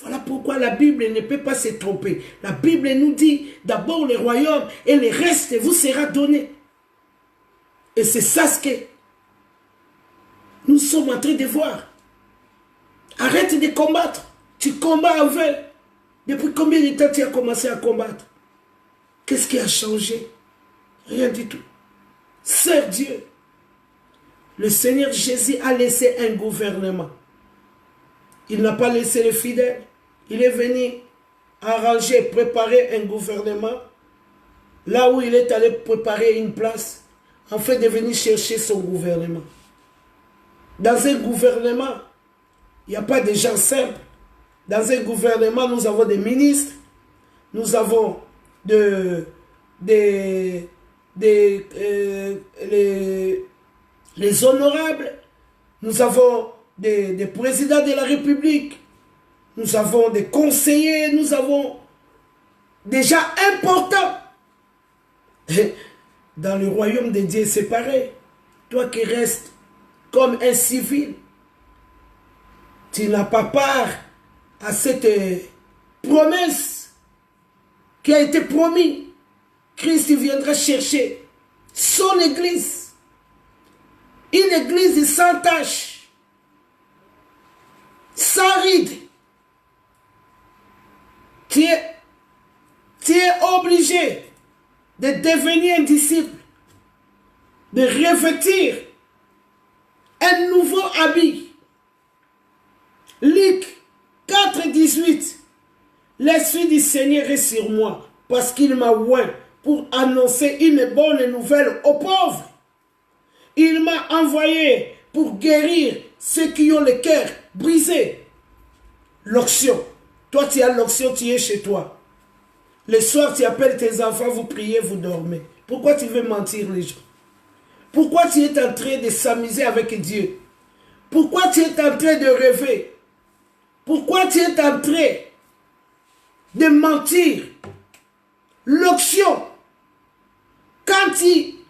Voilà pourquoi la Bible ne peut pas se tromper. La Bible nous dit d'abord le royaume et le reste vous sera donné. Et c'est ça ce que nous sommes en train de voir. Arrête de combattre. Tu combats avec. Depuis combien de temps tu as commencé à combattre? Qu'est-ce qui a changé? Rien du tout. Sers Dieu. Le Seigneur Jésus a laissé un gouvernement. Il n'a pas laissé les fidèles. Il est venu arranger, préparer un gouvernement. Là où il est allé préparer une place, en fait de venir chercher son gouvernement. Dans un gouvernement, il n'y a pas de gens simples. Dans un gouvernement, nous avons des ministres, nous avons les honorables, nous avons des présidents de la République, nous avons des conseillers, nous avons des gens importants. Dans le royaume de Dieu, c'est pareil. Toi qui restes comme un civil, tu n'as pas part à cette promesse qui a été promise. Christ viendra chercher son église. Une église sans tache, sans ride. Tu es obligé de devenir un disciple, de revêtir un nouveau habit. Luc 4, 18. L'Esprit du Seigneur est sur moi, parce qu'il m'a oint pour annoncer une bonne nouvelle aux pauvres. Il m'a envoyé pour guérir ceux qui ont le cœur brisé. L'onction. Toi, tu as l'onction, tu es chez toi. Le soir, tu appelles tes enfants, vous priez, vous dormez. Pourquoi tu veux mentir les gens? Pourquoi tu es en train de s'amuser avec Dieu? Pourquoi tu es en train de rêver? Pourquoi tu es en train de mentir? L'onction.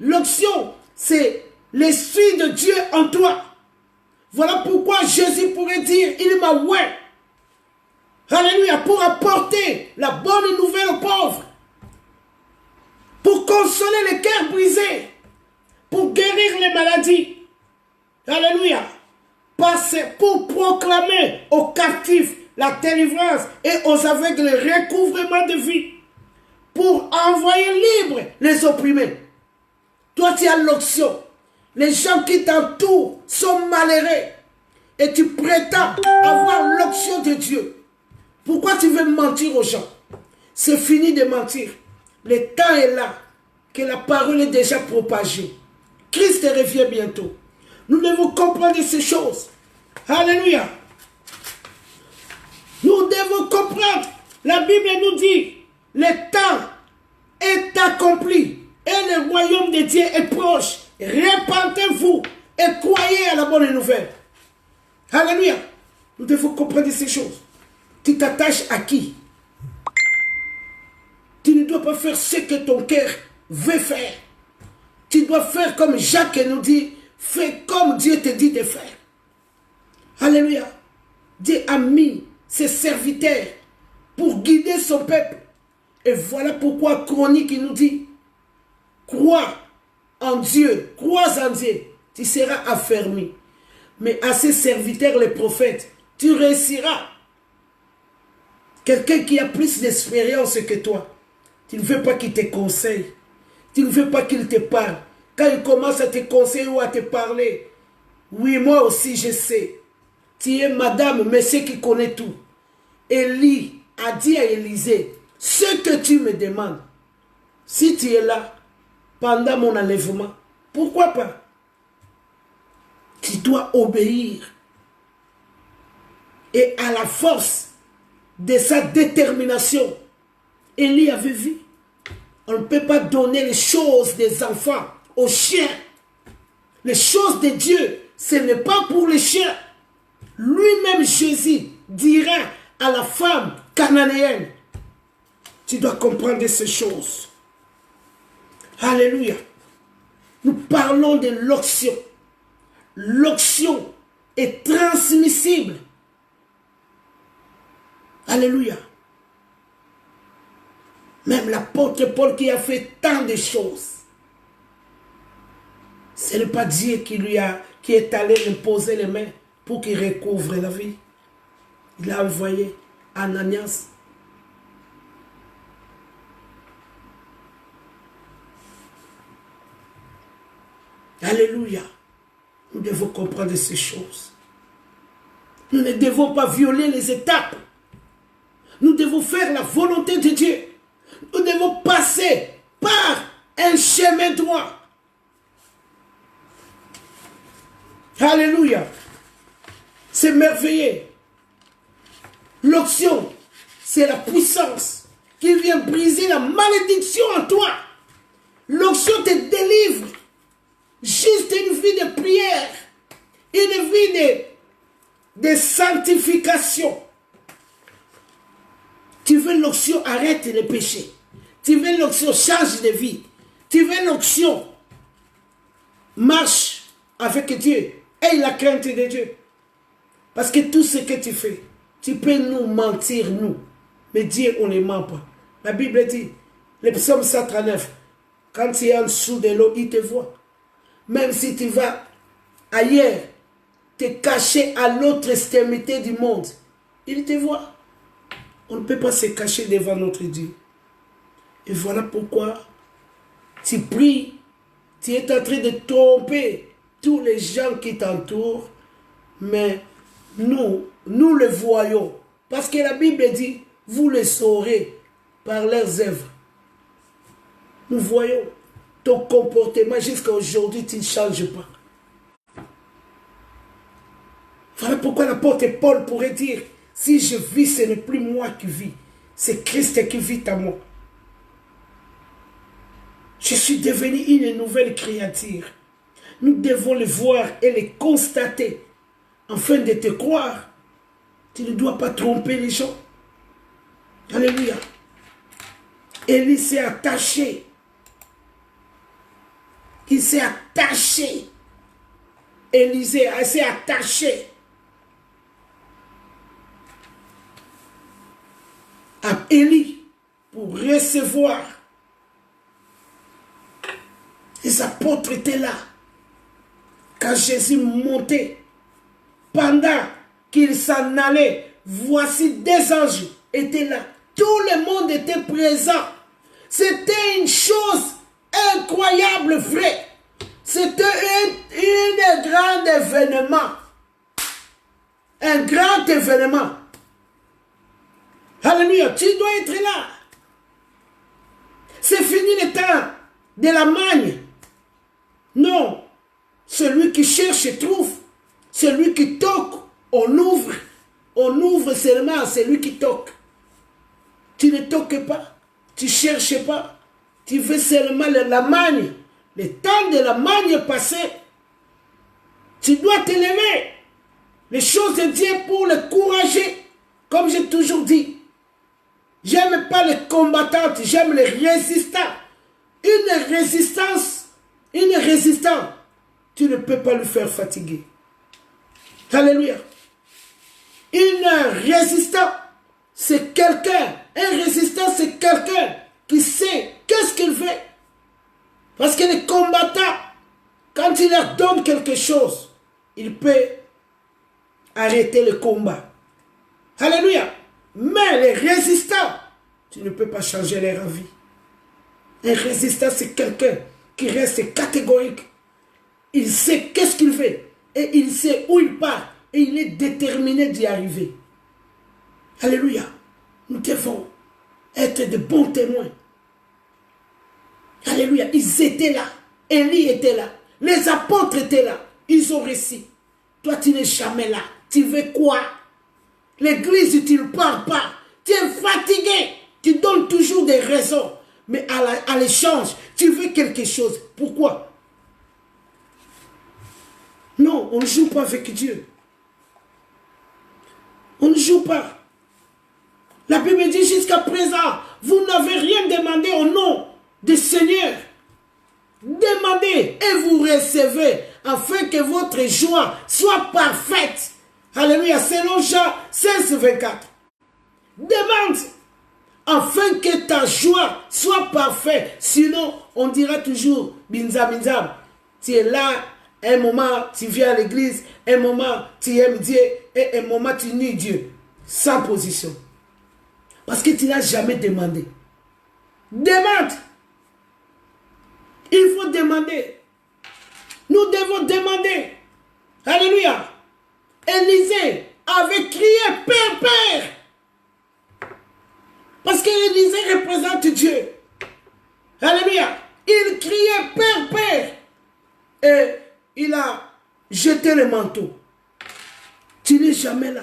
L'onction, c'est l'Esprit de Dieu en toi. Voilà pourquoi Jésus pourrait dire, il m'a ouais. Alléluia, pour apporter la bonne nouvelle aux pauvres. Pour consoler les cœurs brisés. Pour guérir les maladies. Alléluia. Pour proclamer aux captifs la délivrance et aux aveugles le recouvrement de vie. Pour envoyer libres les opprimés. Toi, tu as l'onction. Les gens qui t'entourent sont malheureux. Et tu prétends avoir l'onction de Dieu. Pourquoi tu veux mentir aux gens? C'est fini de mentir. Le temps est là. Que la parole est déjà propagée. Christ revient bientôt. Nous devons comprendre ces choses. Alléluia. Nous devons comprendre. La Bible nous dit, le temps est accompli et le royaume de Dieu est proche. Répentez-vous et croyez à la bonne nouvelle. Alléluia. Nous devons comprendre ces choses. Tu t'attaches à qui? Tu ne dois pas faire ce que ton cœur veut faire. Tu dois faire comme Jacques nous dit, fais comme Dieu te dit de faire. Alléluia. Dieu a mis ses serviteurs pour guider son peuple. Et voilà pourquoi Chronique nous dit, crois en Dieu, crois en Dieu, tu seras affermi. Mais à ses serviteurs, les prophètes, tu réussiras. Quelqu'un qui a plus d'expérience que toi, tu ne veux pas qu'il te conseille. Tu ne veux pas qu'il te parle. Quand il commence à te conseiller ou à te parler, oui, moi aussi je sais. Tu es madame, monsieur qui connaît tout. Élie a dit à Élisée, ce que tu me demandes, si tu es là, pendant mon enlèvement, pourquoi pas? Tu dois obéir. Et à la force de sa détermination, Élie avait vu. On ne peut pas donner les choses des enfants aux chiens. Les choses de Dieu, ce n'est pas pour les chiens. Lui-même, Jésus, dira à la femme cananéenne, tu dois comprendre ces choses. Alléluia. Nous parlons de l'onction. L'onction est transmissible. Alléluia. Même l'apôtre Paul qui a fait tant de choses. Ce n'est pas Dieu qui est allé imposer les mains pour qu'il recouvre la vie. Il a envoyé Ananias. Alléluia. Nous devons comprendre ces choses. Nous ne devons pas violer les étapes. Nous devons faire la volonté de Dieu. Nous devons passer par un chemin droit. Alléluia. C'est merveilleux. L'onction, c'est la puissance qui vient briser la malédiction en toi. L'onction te délivre. Juste une vie de prière, une vie de sanctification. Tu veux l'onction, arrête le péché. Tu veux l'onction, change de vie. Tu veux l'onction, marche avec Dieu. Aie la crainte de Dieu. Parce que tout ce que tu fais, tu peux nous mentir, nous. Mais Dieu, on ne ment pas. La Bible dit, le psaume 139, quand tu es en dessous de l'eau, il te voit. Même si tu vas ailleurs, te cacher à l'autre extrémité du monde, il te voit. On ne peut pas se cacher devant notre Dieu. Et voilà pourquoi tu pries, tu es en train de tromper tous les gens qui t'entourent, mais nous le voyons. Parce que la Bible dit, vous le saurez par leurs œuvres. Nous voyons ton comportement jusqu'à aujourd'hui, tu ne changes pas. Voilà pourquoi l'apôtre Paul pourrait dire, si je vis, ce n'est plus moi qui vis, c'est Christ qui vit en moi. Je suis devenu une nouvelle créature. Nous devons le voir et le constater afin de te croire. Tu ne dois pas tromper les gens. Alléluia. Élie s'est attaché. Il s'est attaché. Élisée s'est attaché à Élie pour recevoir. Les apôtres étaient là. Quand Jésus montait, pendant qu'il s'en allait, voici des anges étaient là. Tout le monde était présent. C'était une chose incroyable, vraie. C'était un grand événement. Un grand événement. Alléluia, tu dois être là. C'est fini le temps de la magne. Non. Celui qui cherche trouve. Celui qui toque, on ouvre. On ouvre seulement à celui qui toque. Tu ne toques pas. Tu ne cherches pas. Tu veux seulement la magne. Le temps de la magne est passé. Tu dois te lever. Les choses de Dieu pour les courager. Comme j'ai toujours dit. J'aime pas les combattantes, j'aime les résistants. Une résistance, tu ne peux pas le faire fatiguer. Alléluia. Une résistant, c'est quelqu'un. Un résistant, c'est quelqu'un qui sait qu'est-ce qu'il fait. Parce que les combattants, quand il leur donne quelque chose, il peut arrêter le combat. Alléluia. Mais les résistants, tu ne peux pas changer leur vie. Un résistant, c'est quelqu'un qui reste catégorique. Il sait qu'est-ce qu'il fait. Et il sait où il part. Et il est déterminé d'y arriver. Alléluia. Nous devons être de bons témoins. Alléluia. Ils étaient là. Élie était là. Les apôtres étaient là. Ils ont réussi. Toi, tu n'es jamais là. Tu veux quoi? L'église, tu ne pars pas. Tu es fatigué. Tu donnes toujours des raisons. Mais à l'échange, tu veux quelque chose. Pourquoi? Non, on ne joue pas avec Dieu. On ne joue pas. La Bible dit jusqu'à présent, vous n'avez rien demandé au nom du Seigneur. Demandez et vous recevez afin que votre joie soit parfaite. Alléluia, selon Jean 16, 24. Demande afin que ta joie soit parfaite. Sinon, on dira toujours, binza, binza. Tu es là, un moment tu viens à l'église, un moment tu aimes Dieu, et un moment tu nies Dieu. Sans position. Parce que tu n'as jamais demandé. Demande. Il faut demander. Nous devons demander. Alléluia. Élisée avait crié Père, Père. Parce qu'Élisée représente Dieu. Alléluia. Il criait Père, Père. Et il a jeté le manteau. Tu n'es jamais là.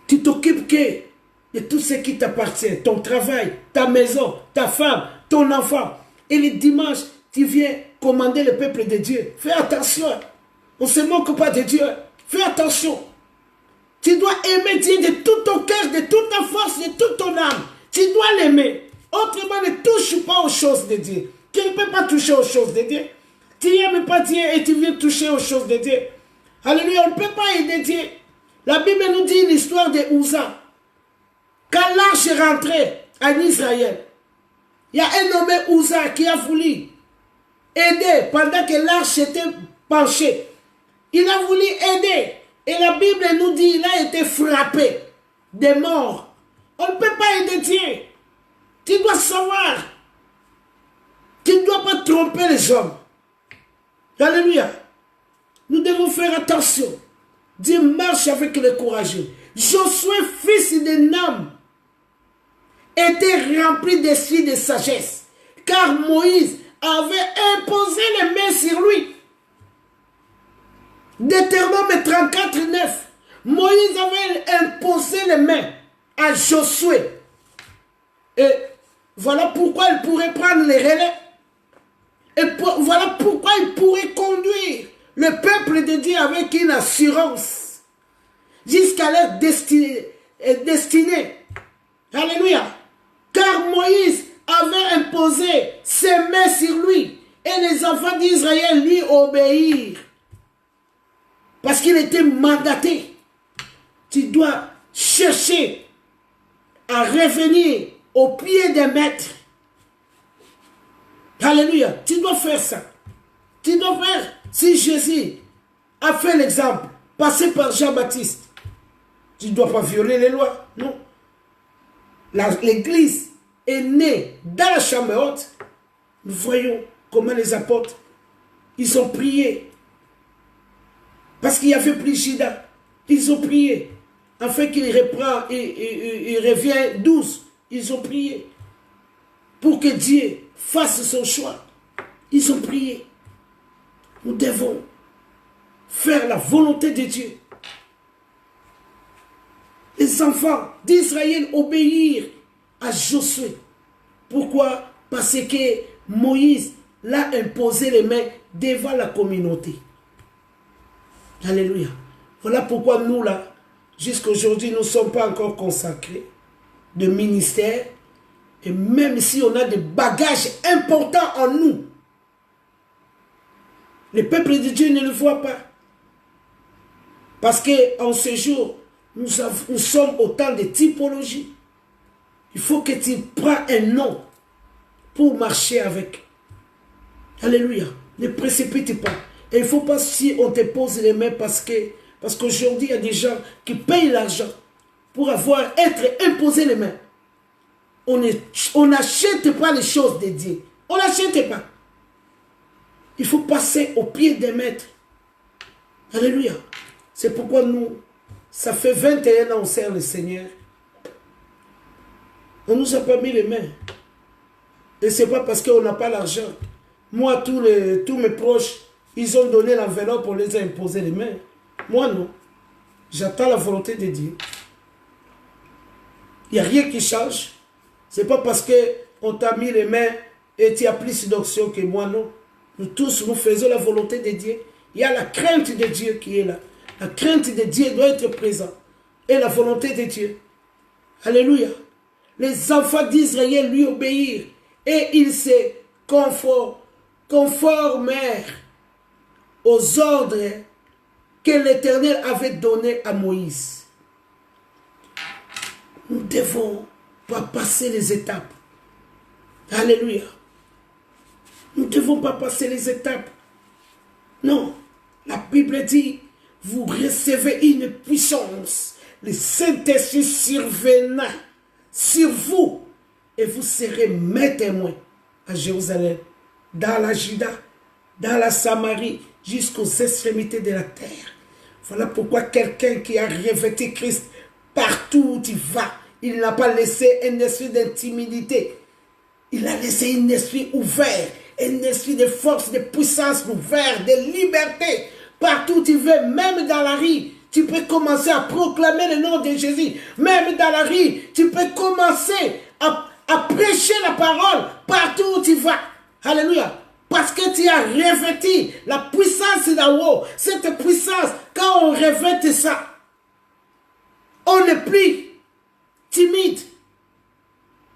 Tu t'occupes que de tout ce qui t'appartient. Ton travail, ta maison, ta femme, ton enfant. Et le dimanche, tu viens commander le peuple de Dieu. Fais attention. On ne se moque pas de Dieu. Fais attention. Tu dois aimer Dieu de tout ton cœur, de toute ta force, de toute ton âme. Tu dois l'aimer. Autrement, ne touche pas aux choses de Dieu. Tu ne peux pas toucher aux choses de Dieu. Tu n'aimes pas Dieu et tu viens toucher aux choses de Dieu. Alléluia, on ne peut pas aider Dieu. La Bible nous dit l'histoire de Uza. Quand l'arche rentrait en Israël, il y a un nommé Uza qui a voulu aider pendant que l'arche était penchée. Il a voulu aider. Et la Bible nous dit qu'il a été frappé de mort. On ne peut pas aider Dieu. Tu dois savoir. Tu ne dois pas tromper les hommes. Alléluia. Nous devons faire attention. Dieu marche avec les courageux. Josué, fils de Nam, était rempli d'esprit de sagesse. Car Moïse avait imposé les mains sur lui. Deutéronome 34, 9. Moïse avait imposé les mains à Josué. Et voilà pourquoi il pourrait prendre les relais. Et voilà pourquoi il pourrait conduire le peuple de Dieu avec une assurance. jusqu'à leur destinée. Alléluia. Car Moïse avait imposé ses mains sur lui et les enfants d'Israël lui obéirent. Parce qu'il était mandaté. Tu dois chercher à revenir au pied des maîtres. Alléluia. Tu dois faire ça. Tu dois faire. Si Jésus a fait l'exemple, passé par Jean-Baptiste, tu ne dois pas violer les lois. Non. L'église est née dans la chambre haute. Nous voyons comment les apôtres, ils ont prié. Parce qu'il y avait plus Judas. Ils ont prié. Afin qu'il reprend et revient douce. Ils ont prié. Pour que Dieu fasse son choix. Ils ont prié. Nous devons faire la volonté de Dieu. Les enfants d'Israël obéirent à Josué. Pourquoi? Parce que Moïse l'a imposé les mains devant la communauté. Alléluia. Voilà pourquoi nous là, jusqu'à aujourd'hui, nous ne sommes pas encore consacrés de ministère. Et même si on a des bagages importants en nous, le peuple de Dieu ne le voit pas. Parce qu'en ce jour, nous sommes autant de typologies. Il faut que tu prends un nom pour marcher avec. Alléluia. Ne précipite pas. Et il ne faut pas, si on te pose les mains, parce qu'aujourd'hui, il y a des gens qui payent l'argent pour être imposés les mains. On n'achète pas les choses de Dieu. On n'achète pas. Il faut passer au pied des maîtres. Alléluia. C'est pourquoi nous, ça fait 21 ans on sert le Seigneur. On ne nous a pas mis les mains. Et ce n'est pas parce qu'on n'a pas l'argent. Moi, tous mes proches, ils ont donné l'enveloppe, on les a imposé les mains. Moi, non. J'attends la volonté de Dieu. Il n'y a rien qui change. Ce n'est pas parce qu'on t'a mis les mains et tu as plus d'onction que moi, non. Nous tous, nous faisons la volonté de Dieu. Il y a la crainte de Dieu qui est là. La crainte de Dieu doit être présente. Et la volonté de Dieu. Alléluia. Les enfants d'Israël lui obéirent. Et ils se conformèrent aux ordres que l'Éternel avait donnés à Moïse. Nous ne devons pas passer les étapes. Alléluia. Nous ne devons pas passer les étapes. Non. La Bible dit, vous recevez une puissance. Le Saint-Esprit survenant sur vous. Et vous serez mes témoins à Jérusalem, dans la Juda, dans la Samarie, jusqu'aux extrémités de la terre. Voilà pourquoi quelqu'un qui a revêtu Christ, partout où il va, il n'a pas laissé un esprit d'intimidité. Il a laissé un esprit ouvert, un esprit de force, de puissance ouvert, de liberté. Partout où tu veux, même dans la rue, tu peux commencer à proclamer le nom de Jésus. Même dans la rue, tu peux commencer à prêcher la parole partout où tu vas. Alléluia. Parce que tu as revêtu la puissance d'en haut. Cette puissance, quand on revêt ça, on n'est plus timide.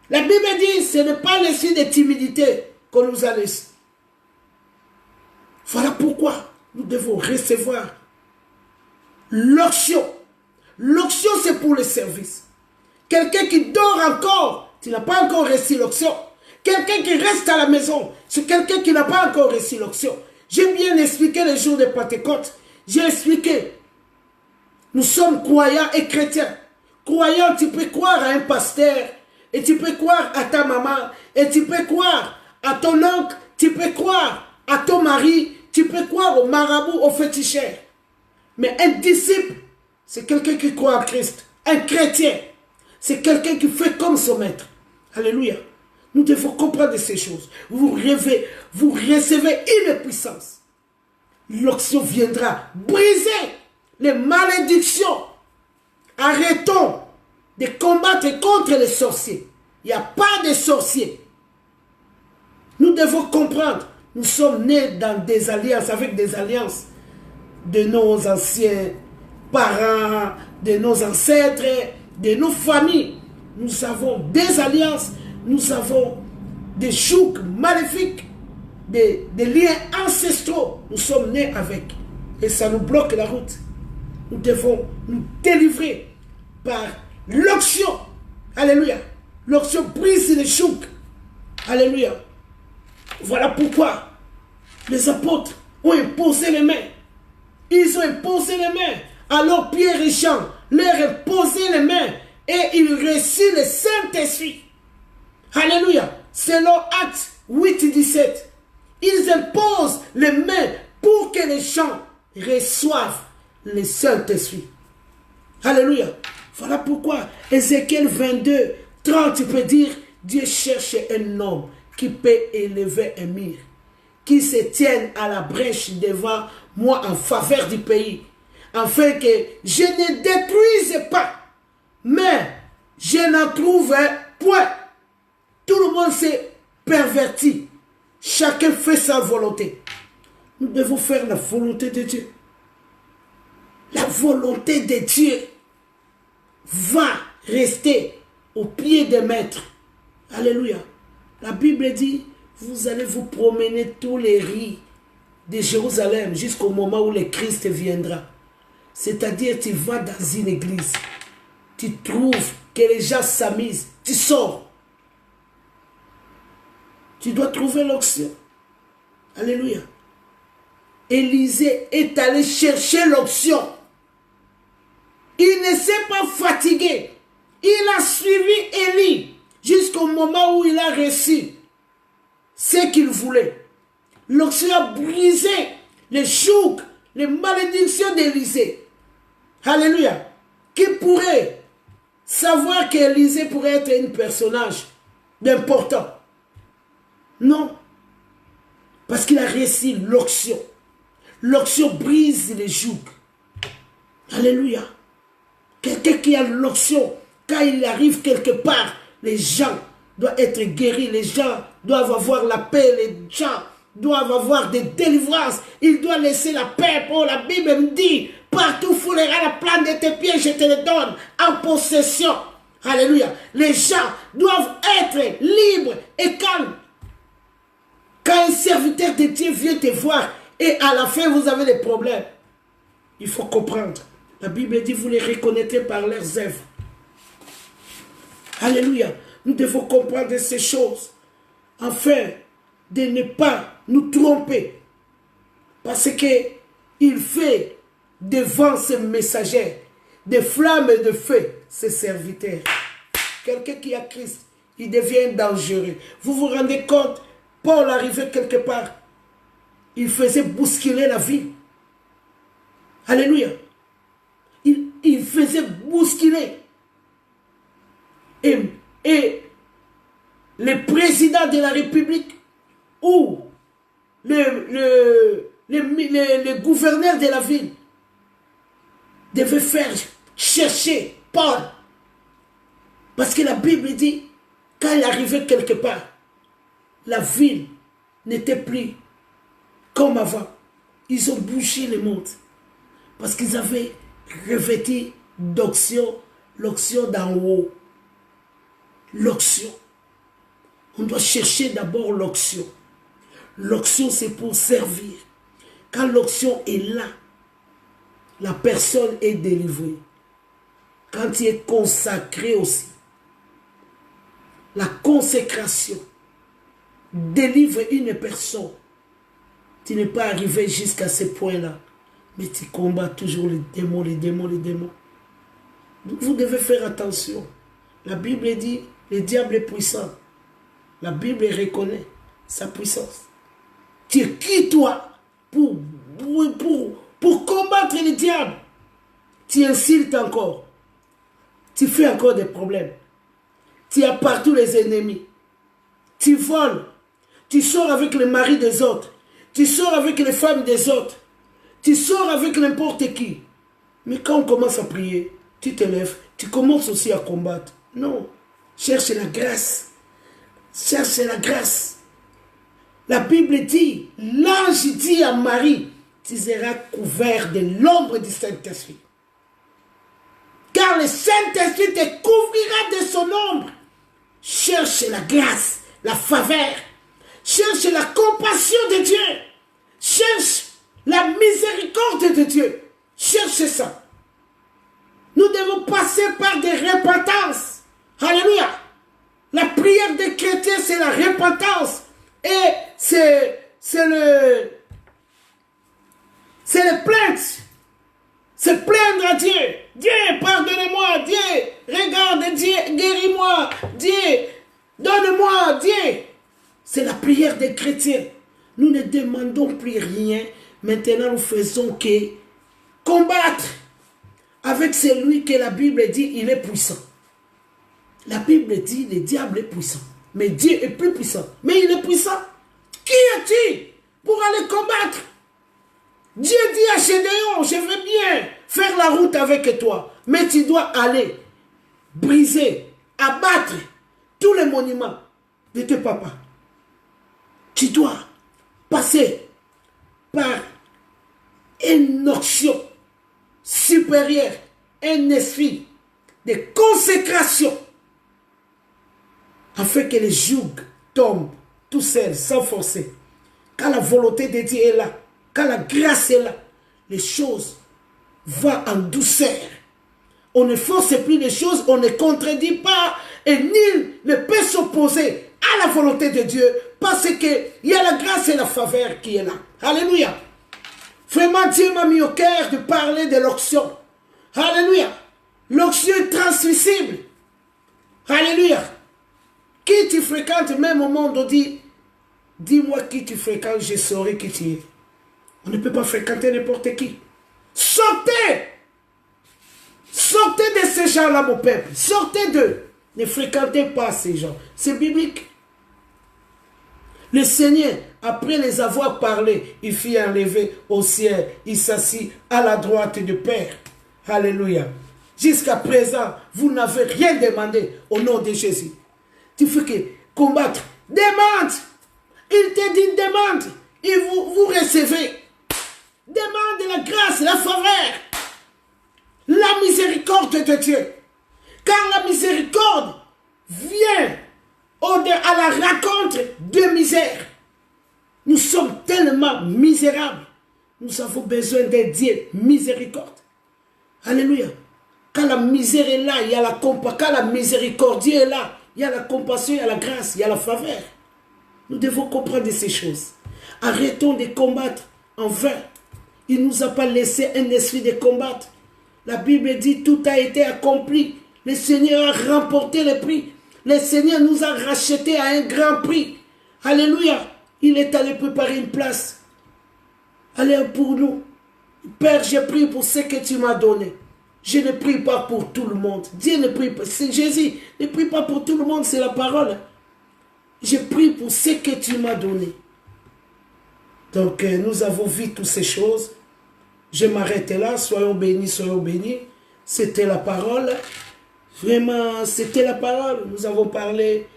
La Bible dit, ce n'est pas l'esprit de timidité qu'on nous a laissé. Voilà pourquoi nous devons recevoir l'onction. L'onction, c'est pour le service. Quelqu'un qui dort encore, tu n'as pas encore reçu l'onction. Quelqu'un qui reste à la maison, c'est quelqu'un qui n'a pas encore reçu l'onction. J'ai bien expliqué le jour de Pentecôte. J'ai expliqué. Nous sommes croyants et chrétiens. Croyant, tu peux croire à un pasteur, et tu peux croire à ta maman, et tu peux croire à ton oncle, tu peux croire à ton mari, tu peux croire au marabout, au féticheur. Mais un disciple, c'est quelqu'un qui croit en Christ. Un chrétien, c'est quelqu'un qui fait comme son maître. Alléluia. Nous devons comprendre ces choses. Vous recevez une puissance. L'onction viendra briser les malédictions. Arrêtons de combattre contre les sorciers. Il n'y a pas de sorciers. Nous devons comprendre. Nous sommes nés dans des alliances, avec des alliances de nos anciens parents, de nos ancêtres, de nos familles. Nous avons des alliances, nous avons des jougs maléfiques, des liens ancestraux. Nous sommes nés avec. Et ça nous bloque la route. Nous devons nous délivrer par l'onction. Alléluia. L'onction brise les jougs. Alléluia. Voilà pourquoi les apôtres ont imposé les mains. Ils ont imposé les mains. Alors Pierre et Jean leur imposaient les mains et ils reçurent le Saint-Esprit. Alléluia. Selon Actes 8-17. Ils imposent les mains pour que les gens reçoivent le Saint-Esprit. Alléluia. Voilà pourquoi Ézéchiel 22-30, tu peux dire, Dieu cherche un homme qui peut élever un mur, qui se tienne à la brèche devant moi en faveur du pays, afin que je ne détruise pas, mais je n'en trouve point. Tout le monde s'est perverti. Chacun fait sa volonté. Nous devons faire la volonté de Dieu. La volonté de Dieu va rester au pied des maîtres. Alléluia. La Bible dit, vous allez vous promener tous les rues de Jérusalem jusqu'au moment où le Christ viendra. C'est-à-dire, tu vas dans une église, tu trouves que les gens s'amusent, tu sors. Tu dois trouver l'onction. Alléluia. Élisée est allé chercher l'onction. Il ne s'est pas fatigué. Il a suivi Élie jusqu'au moment où il a reçu ce qu'il voulait. L'onction a brisé les jougs, les malédictions d'Élisée. Alléluia. Qui pourrait savoir qu'Élisée pourrait être un personnage d'important? Non. Parce qu'il a reçu l'onction. L'onction brise les jougs. Alléluia. Quelqu'un qui a l'onction, quand il arrive quelque part, les gens doivent être guéris, les gens doivent avoir la paix, les gens doivent avoir des délivrances. Il doit laisser la paix. Oh, la Bible me dit, partout foulera la plante de tes pieds, je te le donne en possession. Alléluia. Les gens doivent être libres et calmes. Quand un serviteur de Dieu vient te voir et à la fin vous avez des problèmes, il faut comprendre. La Bible dit, vous les reconnaîtrez par leurs œuvres. Alléluia. Nous devons comprendre ces choses afin de ne pas nous tromper. Parce qu'il fait devant ses messagers des flammes de feu, ses serviteurs. Quelqu'un qui a Christ, il devient dangereux. Vous vous rendez compte? Paul arrivait quelque part, il faisait bousculer la ville. Alléluia. Il faisait bousculer. Et le président de la République ou le gouverneur de la ville devait faire chercher Paul. Parce que la Bible dit, quand il arrivait quelque part, la ville n'était plus comme avant. Ils ont bouché le monde. Parce qu'ils avaient revêtu d'onction, l'onction d'en haut. L'onction. On doit chercher d'abord l'onction. L'onction, c'est pour servir. Quand l'onction est là, la personne est délivrée. Quand tu es consacré aussi, la consécration délivre une personne. Tu n'es pas arrivé jusqu'à ce point-là. Mais tu combats toujours les démons, les démons, les démons. Vous devez faire attention. La Bible dit, le diable est puissant. La Bible reconnaît sa puissance. Tu es qui toi pour combattre le diable? Tu insultes encore. Tu fais encore des problèmes. Tu as partout les ennemis. Tu voles. Tu sors avec les maris des autres. Tu sors avec les femmes des autres. Tu sors avec n'importe qui. Mais quand on commence à prier, tu te lèves, tu commences aussi à combattre. Non. Cherche la grâce. Cherche la grâce. La Bible dit, l'ange dit à Marie, tu seras couvert de l'ombre du Saint-Esprit. car le Saint-Esprit te couvrira de son ombre. Cherche la grâce, la faveur. Cherche la compassion de Dieu. Cherche la miséricorde de Dieu. Cherche ça. Nous devons passer par des repentances. Alléluia. La prière des chrétiens, c'est la repentance. Et c'est le plainte. C'est plaindre à Dieu. Dieu, pardonnez-moi. Dieu, regarde. Dieu, guéris-moi. Dieu, donne-moi. Dieu. C'est la prière des chrétiens. Nous ne demandons plus rien. Maintenant, nous faisons que combattre avec celui que la Bible dit, il est puissant. La Bible dit, le diable est puissant. Mais Dieu est plus puissant. Mais il est puissant. Qui es-tu pour aller combattre? Dieu dit à Gédéon, je veux bien faire la route avec toi. Mais tu dois aller briser, abattre tous les monuments de tes papas. Tu dois passer par une notion supérieure, un esprit de consécration, afin que les jougs tombent tout seuls, sans forcer. Quand la volonté de Dieu est là, quand la grâce est là, les choses vont en douceur. On ne force plus les choses, on ne contredit pas, et nul ne peut s'opposer à la volonté de Dieu, parce qu'il y a la grâce et la faveur qui est là. Alléluia. Vraiment, Dieu m'a mis au cœur de parler de l'onction. Alléluia. L'onction est transmissible. Alléluia. Qui tu fréquentes, même au monde, on dit, dis-moi qui tu fréquentes, je saurai qui tu es. On ne peut pas fréquenter n'importe qui. Sortez! Sortez de ces gens-là, mon peuple. Sortez d'eux. Ne fréquentez pas ces gens. C'est biblique. Le Seigneur, après les avoir parlé, il fit enlever au ciel. Il s'assit à la droite du Père. Alléluia. Jusqu'à présent, vous n'avez rien demandé au nom de Jésus. Tu fais que combattre. Demande. Il te dit demande. Et vous recevez. Demande la grâce, la faveur. La miséricorde de Dieu. Car la miséricorde vient à la rencontre de misère. Nous sommes tellement misérables. Nous avons besoin d'un Dieu miséricorde. Alléluia. Quand la misère est là, il y a la compassion. Quand la miséricorde est là, il y a la compassion, il y a la grâce, il y a la faveur. Nous devons comprendre ces choses. Arrêtons de combattre en vain. Il ne nous a pas laissé un esprit de combattre. La Bible dit tout a été accompli. Le Seigneur a remporté le prix. Le Seigneur nous a rachetés à un grand prix. Alléluia. Il est allé préparer une place. Allez pour nous. Père, je prie pour ce que tu m'as donné. Je ne prie pas pour tout le monde. Dieu ne prie pas. C'est Jésus. Ne prie pas pour tout le monde, c'est la parole. Je prie pour ce que tu m'as donné. Donc, nous avons vu toutes ces choses. Je m'arrête là. Soyons bénis, soyons bénis. C'était la parole. Vraiment, c'était la parole. Nous avons parlé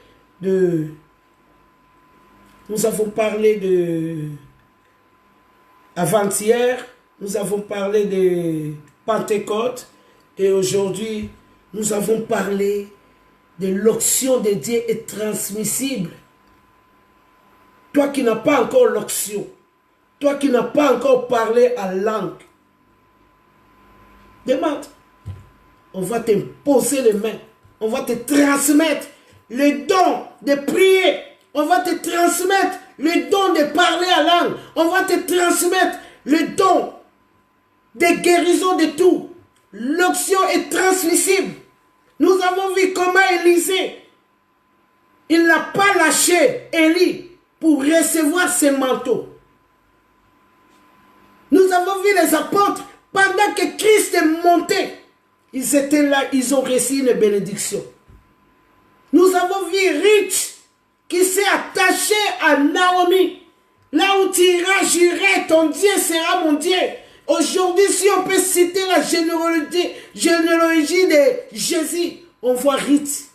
de... Avant-hier, nous avons parlé de Pentecôte. Et aujourd'hui, nous avons parlé de l'onction de Dieu est transmissible. Toi qui n'as pas encore l'onction, toi qui n'as pas encore parlé en langue, demande. On va te poser les mains. On va te transmettre le don de prier. On va te transmettre le don de parler en langue. On va te transmettre le don de guérison de tout. L'onction est transmissible. Nous avons vu comment Élisée, il n'a pas lâché Élie pour recevoir ses manteaux. Nous avons vu les apôtres, pendant que Christ est monté, ils étaient là, ils ont reçu une bénédiction. Nous avons vu Ruth qui s'est attaché à Naomi. Là où tu iras, j'irai, ton Dieu sera mon Dieu. Aujourd'hui, si on peut citer la généalogie de Jésus, on voit Ruth.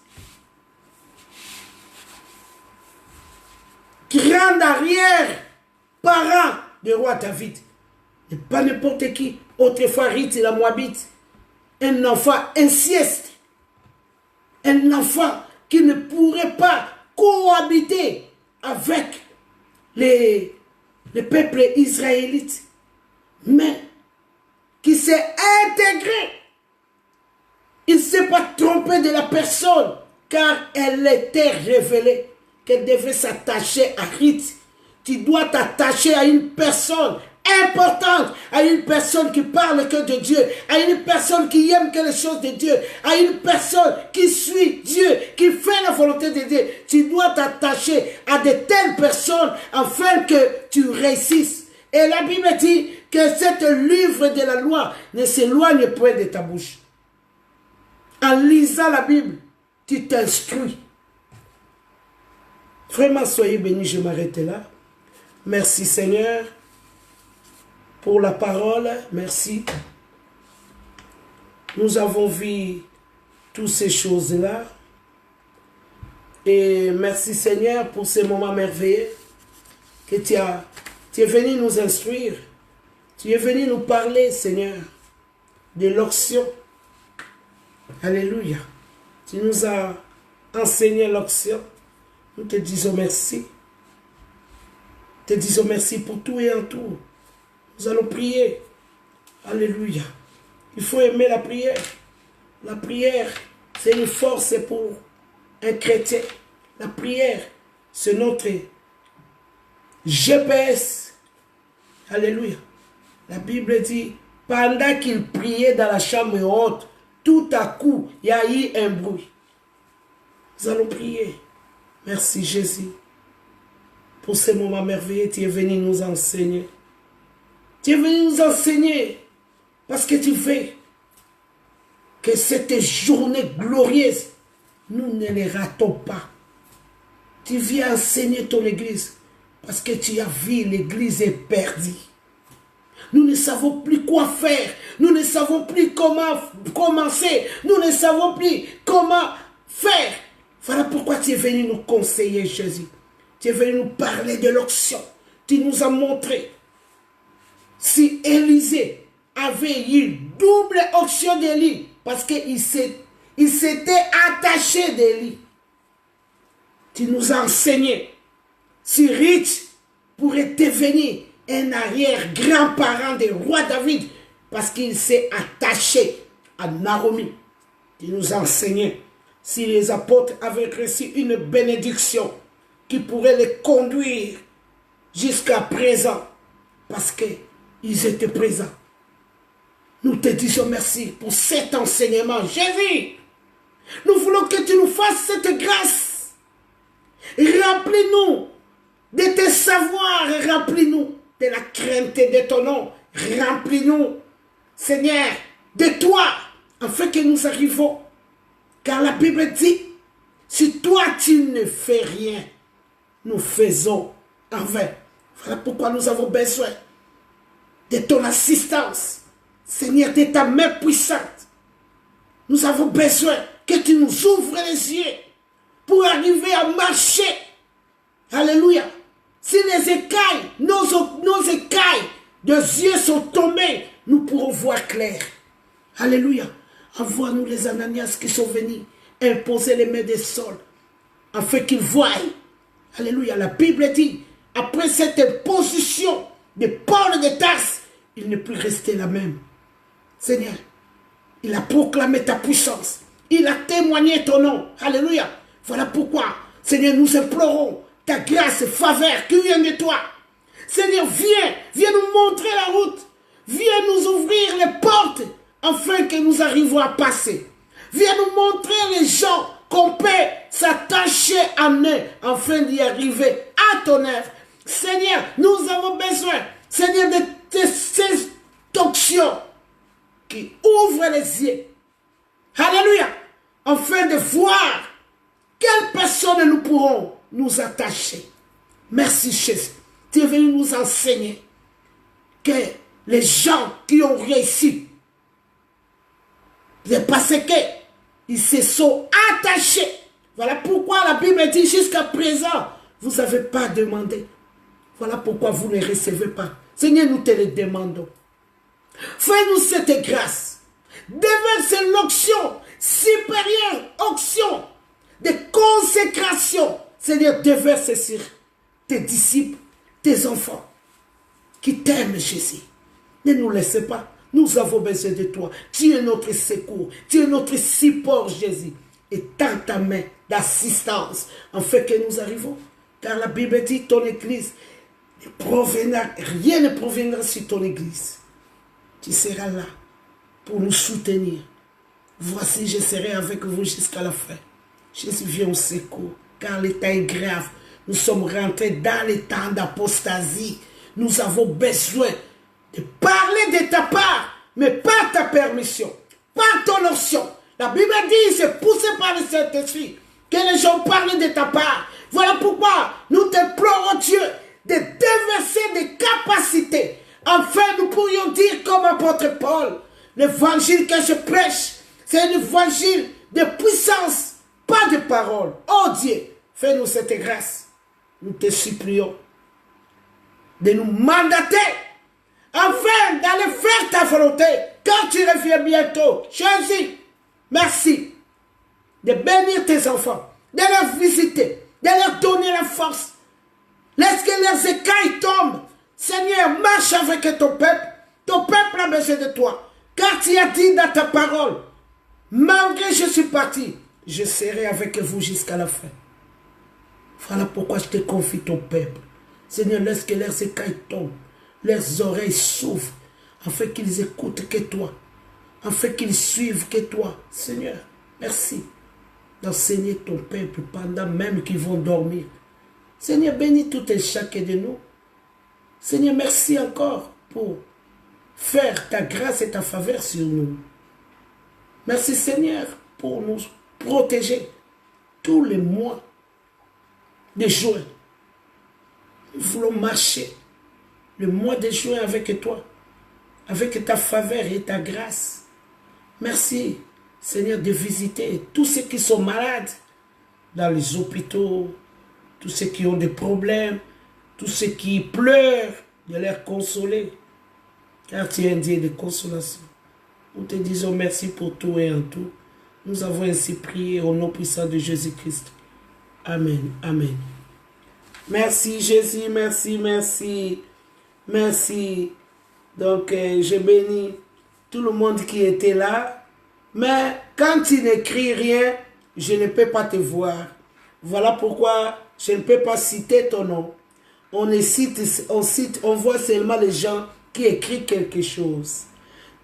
Grand arrière-parent du roi David. Et pas n'importe qui. Autrefois, Ruth, la Moabite. un enfant insieste, un enfant qui ne pourrait pas cohabiter avec les peuples israélites, mais qui s'est intégré. Il ne s'est pas trompé de la personne, car elle était révélée qu'elle devait s'attacher à Rite. Tu dois t'attacher à une personne importante, à une personne qui parle que de Dieu, à une personne qui aime que les choses de Dieu, à une personne qui suit Dieu, qui fait la volonté de Dieu. Tu dois t'attacher à de telles personnes afin que tu réussisses. Et la Bible dit que cet livre de la loi ne s'éloigne point de ta bouche. En lisant la Bible, tu t'instruis. Vraiment, soyez bénis, je m'arrête là. Merci Seigneur pour la parole, merci. Nous avons vu toutes ces choses-là. Et merci Seigneur pour ces moments merveilleux que tu es venu nous instruire. Tu es venu nous parler, Seigneur, de l'onction. Alléluia. Tu nous as enseigné l'onction. Nous te disons merci. Te disons merci pour tout et en tout. Nous allons prier. Alléluia. Il faut aimer la prière. La prière, c'est une force pour un chrétien. La prière, c'est notre GPS. Alléluia. La Bible dit, pendant qu'il priait dans la chambre haute, tout à coup, il y a eu un bruit. Nous allons prier. Merci Jésus. Pour ce moment merveilleux, tu es venu nous enseigner. Tu es venu nous enseigner parce que tu veux que cette journée glorieuse, nous ne les ratons pas. Tu viens enseigner ton église parce que tu as vu l'église est perdue. Nous ne savons plus quoi faire. Nous ne savons plus comment commencer. Nous ne savons plus comment faire. Voilà pourquoi tu es venu nous conseiller, Jésus. Tu es venu nous parler de l'onction. Tu nous as montré. Si Élisée avait eu double onction d'Élie, parce qu'il s'était attaché d'Élie, tu nous as enseigné. Si Rich pourrait devenir un arrière-grand-parent du roi David, parce qu'il s'est attaché à Naomi, tu nous as enseigné. Si les apôtres avaient reçu une bénédiction qui pourrait les conduire jusqu'à présent, parce qu'ils étaient présents. Nous te disons merci pour cet enseignement. Jésus, nous voulons que tu nous fasses cette grâce. Remplis-nous de tes savoirs, remplis-nous de la crainte de ton nom. Remplis-nous, Seigneur, de toi, afin que nous arrivons. Car la Bible dit, si toi tu ne fais rien, nous faisons en vain. Voilà pourquoi nous avons besoin de ton assistance, Seigneur, de ta main puissante. Nous avons besoin que tu nous ouvres les yeux pour arriver à marcher. Alléluia. Si les écailles, nos écailles de yeux sont tombées, nous pourrons voir clair. Alléluia. Envoie-nous les Ananias qui sont venus imposer les mains des sols afin qu'ils voient. Alléluia. La Bible dit, après cette imposition de Paul de Tarse, il ne peut rester la même. Seigneur, il a proclamé ta puissance. Il a témoigné ton nom. Alléluia. Voilà pourquoi, Seigneur, nous implorons ta grâce et faveur qui vient de toi. Seigneur, viens nous montrer la route. Viens nous ouvrir les portes afin que nous arrivions à passer. Viens nous montrer les gens qu'on peut s'attacher à eux afin d'y arriver à ton œuvre. Seigneur, nous avons besoin, Seigneur, de ces onction qui ouvre les yeux. Alléluia. Afin de voir quelles personnes nous pourrons nous attacher. Merci Jésus. Tu es venu nous enseigner que les gens qui ont réussi, c'est parce qu'ils se sont attachés. Voilà pourquoi la Bible dit jusqu'à présent, vous n'avez pas demandé. Voilà pourquoi vous ne recevez pas. Seigneur, nous te le demandons. Fais-nous cette grâce. Déverse l'onction supérieure, onction de consécration. Seigneur, déverse sur tes disciples, tes enfants qui t'aiment, Jésus. Ne nous laissez pas. Nous avons besoin de toi. Tu es notre secours. Tu es notre support, Jésus. Et tends ta main d'assistance en fait que nous arrivons. Car la Bible dit, ton église, rien ne proviendra sur ton église. Tu seras là pour nous soutenir. Voici, je serai avec vous jusqu'à la fin. Jésus vient au secours, car l'état est grave. Nous sommes rentrés dans les temps d'apostasie. Nous avons besoin de parler de ta part, mais par ta permission, par ton onction. La Bible dit, c'est poussé par le Saint-Esprit que les gens parlent de ta part. Voilà pourquoi nous t'implorons, Dieu, de déverser des capacités. Enfin, nous pourrions dire comme apôtre Paul, l'évangile que je prêche, c'est un évangile de puissance, pas de parole. Oh Dieu, fais-nous cette grâce. Nous te supplions de nous mandater afin d'aller faire ta volonté quand tu reviens bientôt. Jésus, merci de bénir tes enfants, de les visiter, de leur donner la force. Laisse que leurs écailles tombent. Seigneur, marche avec ton peuple. Ton peuple a besoin de toi. Car tu as dit dans ta parole, malgré que je suis parti, je serai avec vous jusqu'à la fin. Voilà pourquoi je te confie ton peuple. Seigneur, laisse que leurs écailles tombent, leurs oreilles s'ouvrent, afin qu'ils écoutent que toi, afin qu'ils suivent que toi. Seigneur, merci d'enseigner ton peuple pendant même qu'ils vont dormir. Seigneur, bénis tout et chacun de nous. Seigneur, merci encore pour faire ta grâce et ta faveur sur nous. Merci Seigneur pour nous protéger tous les mois de juin. Nous voulons marcher le mois de juin avec toi, avec ta faveur et ta grâce. Merci Seigneur de visiter tous ceux qui sont malades dans les hôpitaux, tous ceux qui ont des problèmes, tous ceux qui pleurent, de les consoler. Car tu es un Dieu de consolation. Nous te disons merci pour tout et en tout. Nous avons ainsi prié au nom puissant de Jésus-Christ. Amen. Amen. Merci Jésus, merci, merci. Merci. Donc, je bénis tout le monde qui était là. Mais quand tu n'écris rien, je ne peux pas te voir. Voilà pourquoi je ne peux pas citer ton nom. On voit seulement les gens qui écrivent quelque chose.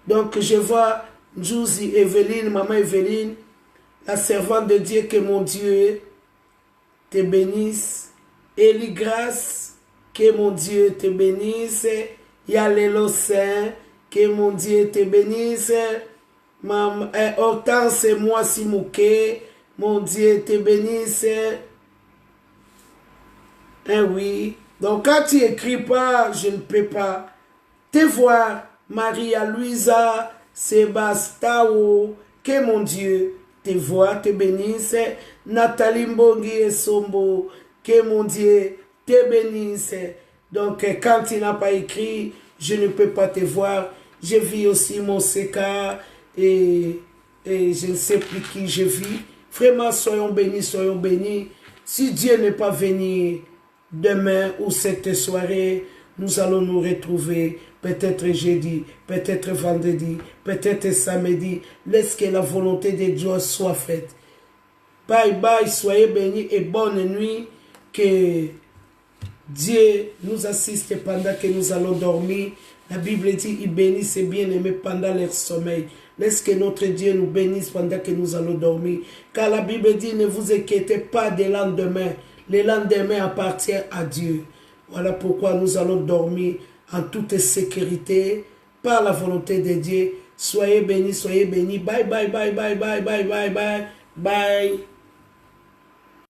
Donc, je vois Jouzi, Evelyne, maman Evelyne, la servante de Dieu, que mon Dieu te bénisse. Élie Grâce, que mon Dieu te bénisse. Yalélo Saint, que mon Dieu te bénisse. Hortense et moi Simouké, mon Dieu te bénisse. Oui. Donc quand tu n'écris pas, je ne peux pas te voir. Maria Luisa Sebastao, que mon Dieu te voit, te bénisse. Nathalie Mbongi et Sombo, que mon Dieu te bénisse. Donc quand tu n'as pas écrit, je ne peux pas te voir. Je vis aussi mon Seka et je ne sais plus qui je vis. Vraiment, soyons bénis, soyons bénis. Si Dieu n'est pas venu demain ou cette soirée, nous allons nous retrouver peut-être jeudi, peut-être vendredi, peut-être samedi. Laisse que la volonté de Dieu soit faite. Bye bye, soyez bénis et bonne nuit. Que Dieu nous assiste pendant que nous allons dormir. La Bible dit, il bénit ses bien-aimés pendant leur sommeil. Laisse que notre Dieu nous bénisse pendant que nous allons dormir. Car la Bible dit, ne vous inquiétez pas des lendemains. Le lendemain appartient à Dieu. Voilà pourquoi nous allons dormir en toute sécurité par la volonté de Dieu. Soyez bénis, soyez bénis. Bye, bye, bye, bye, bye, bye, bye, bye, bye.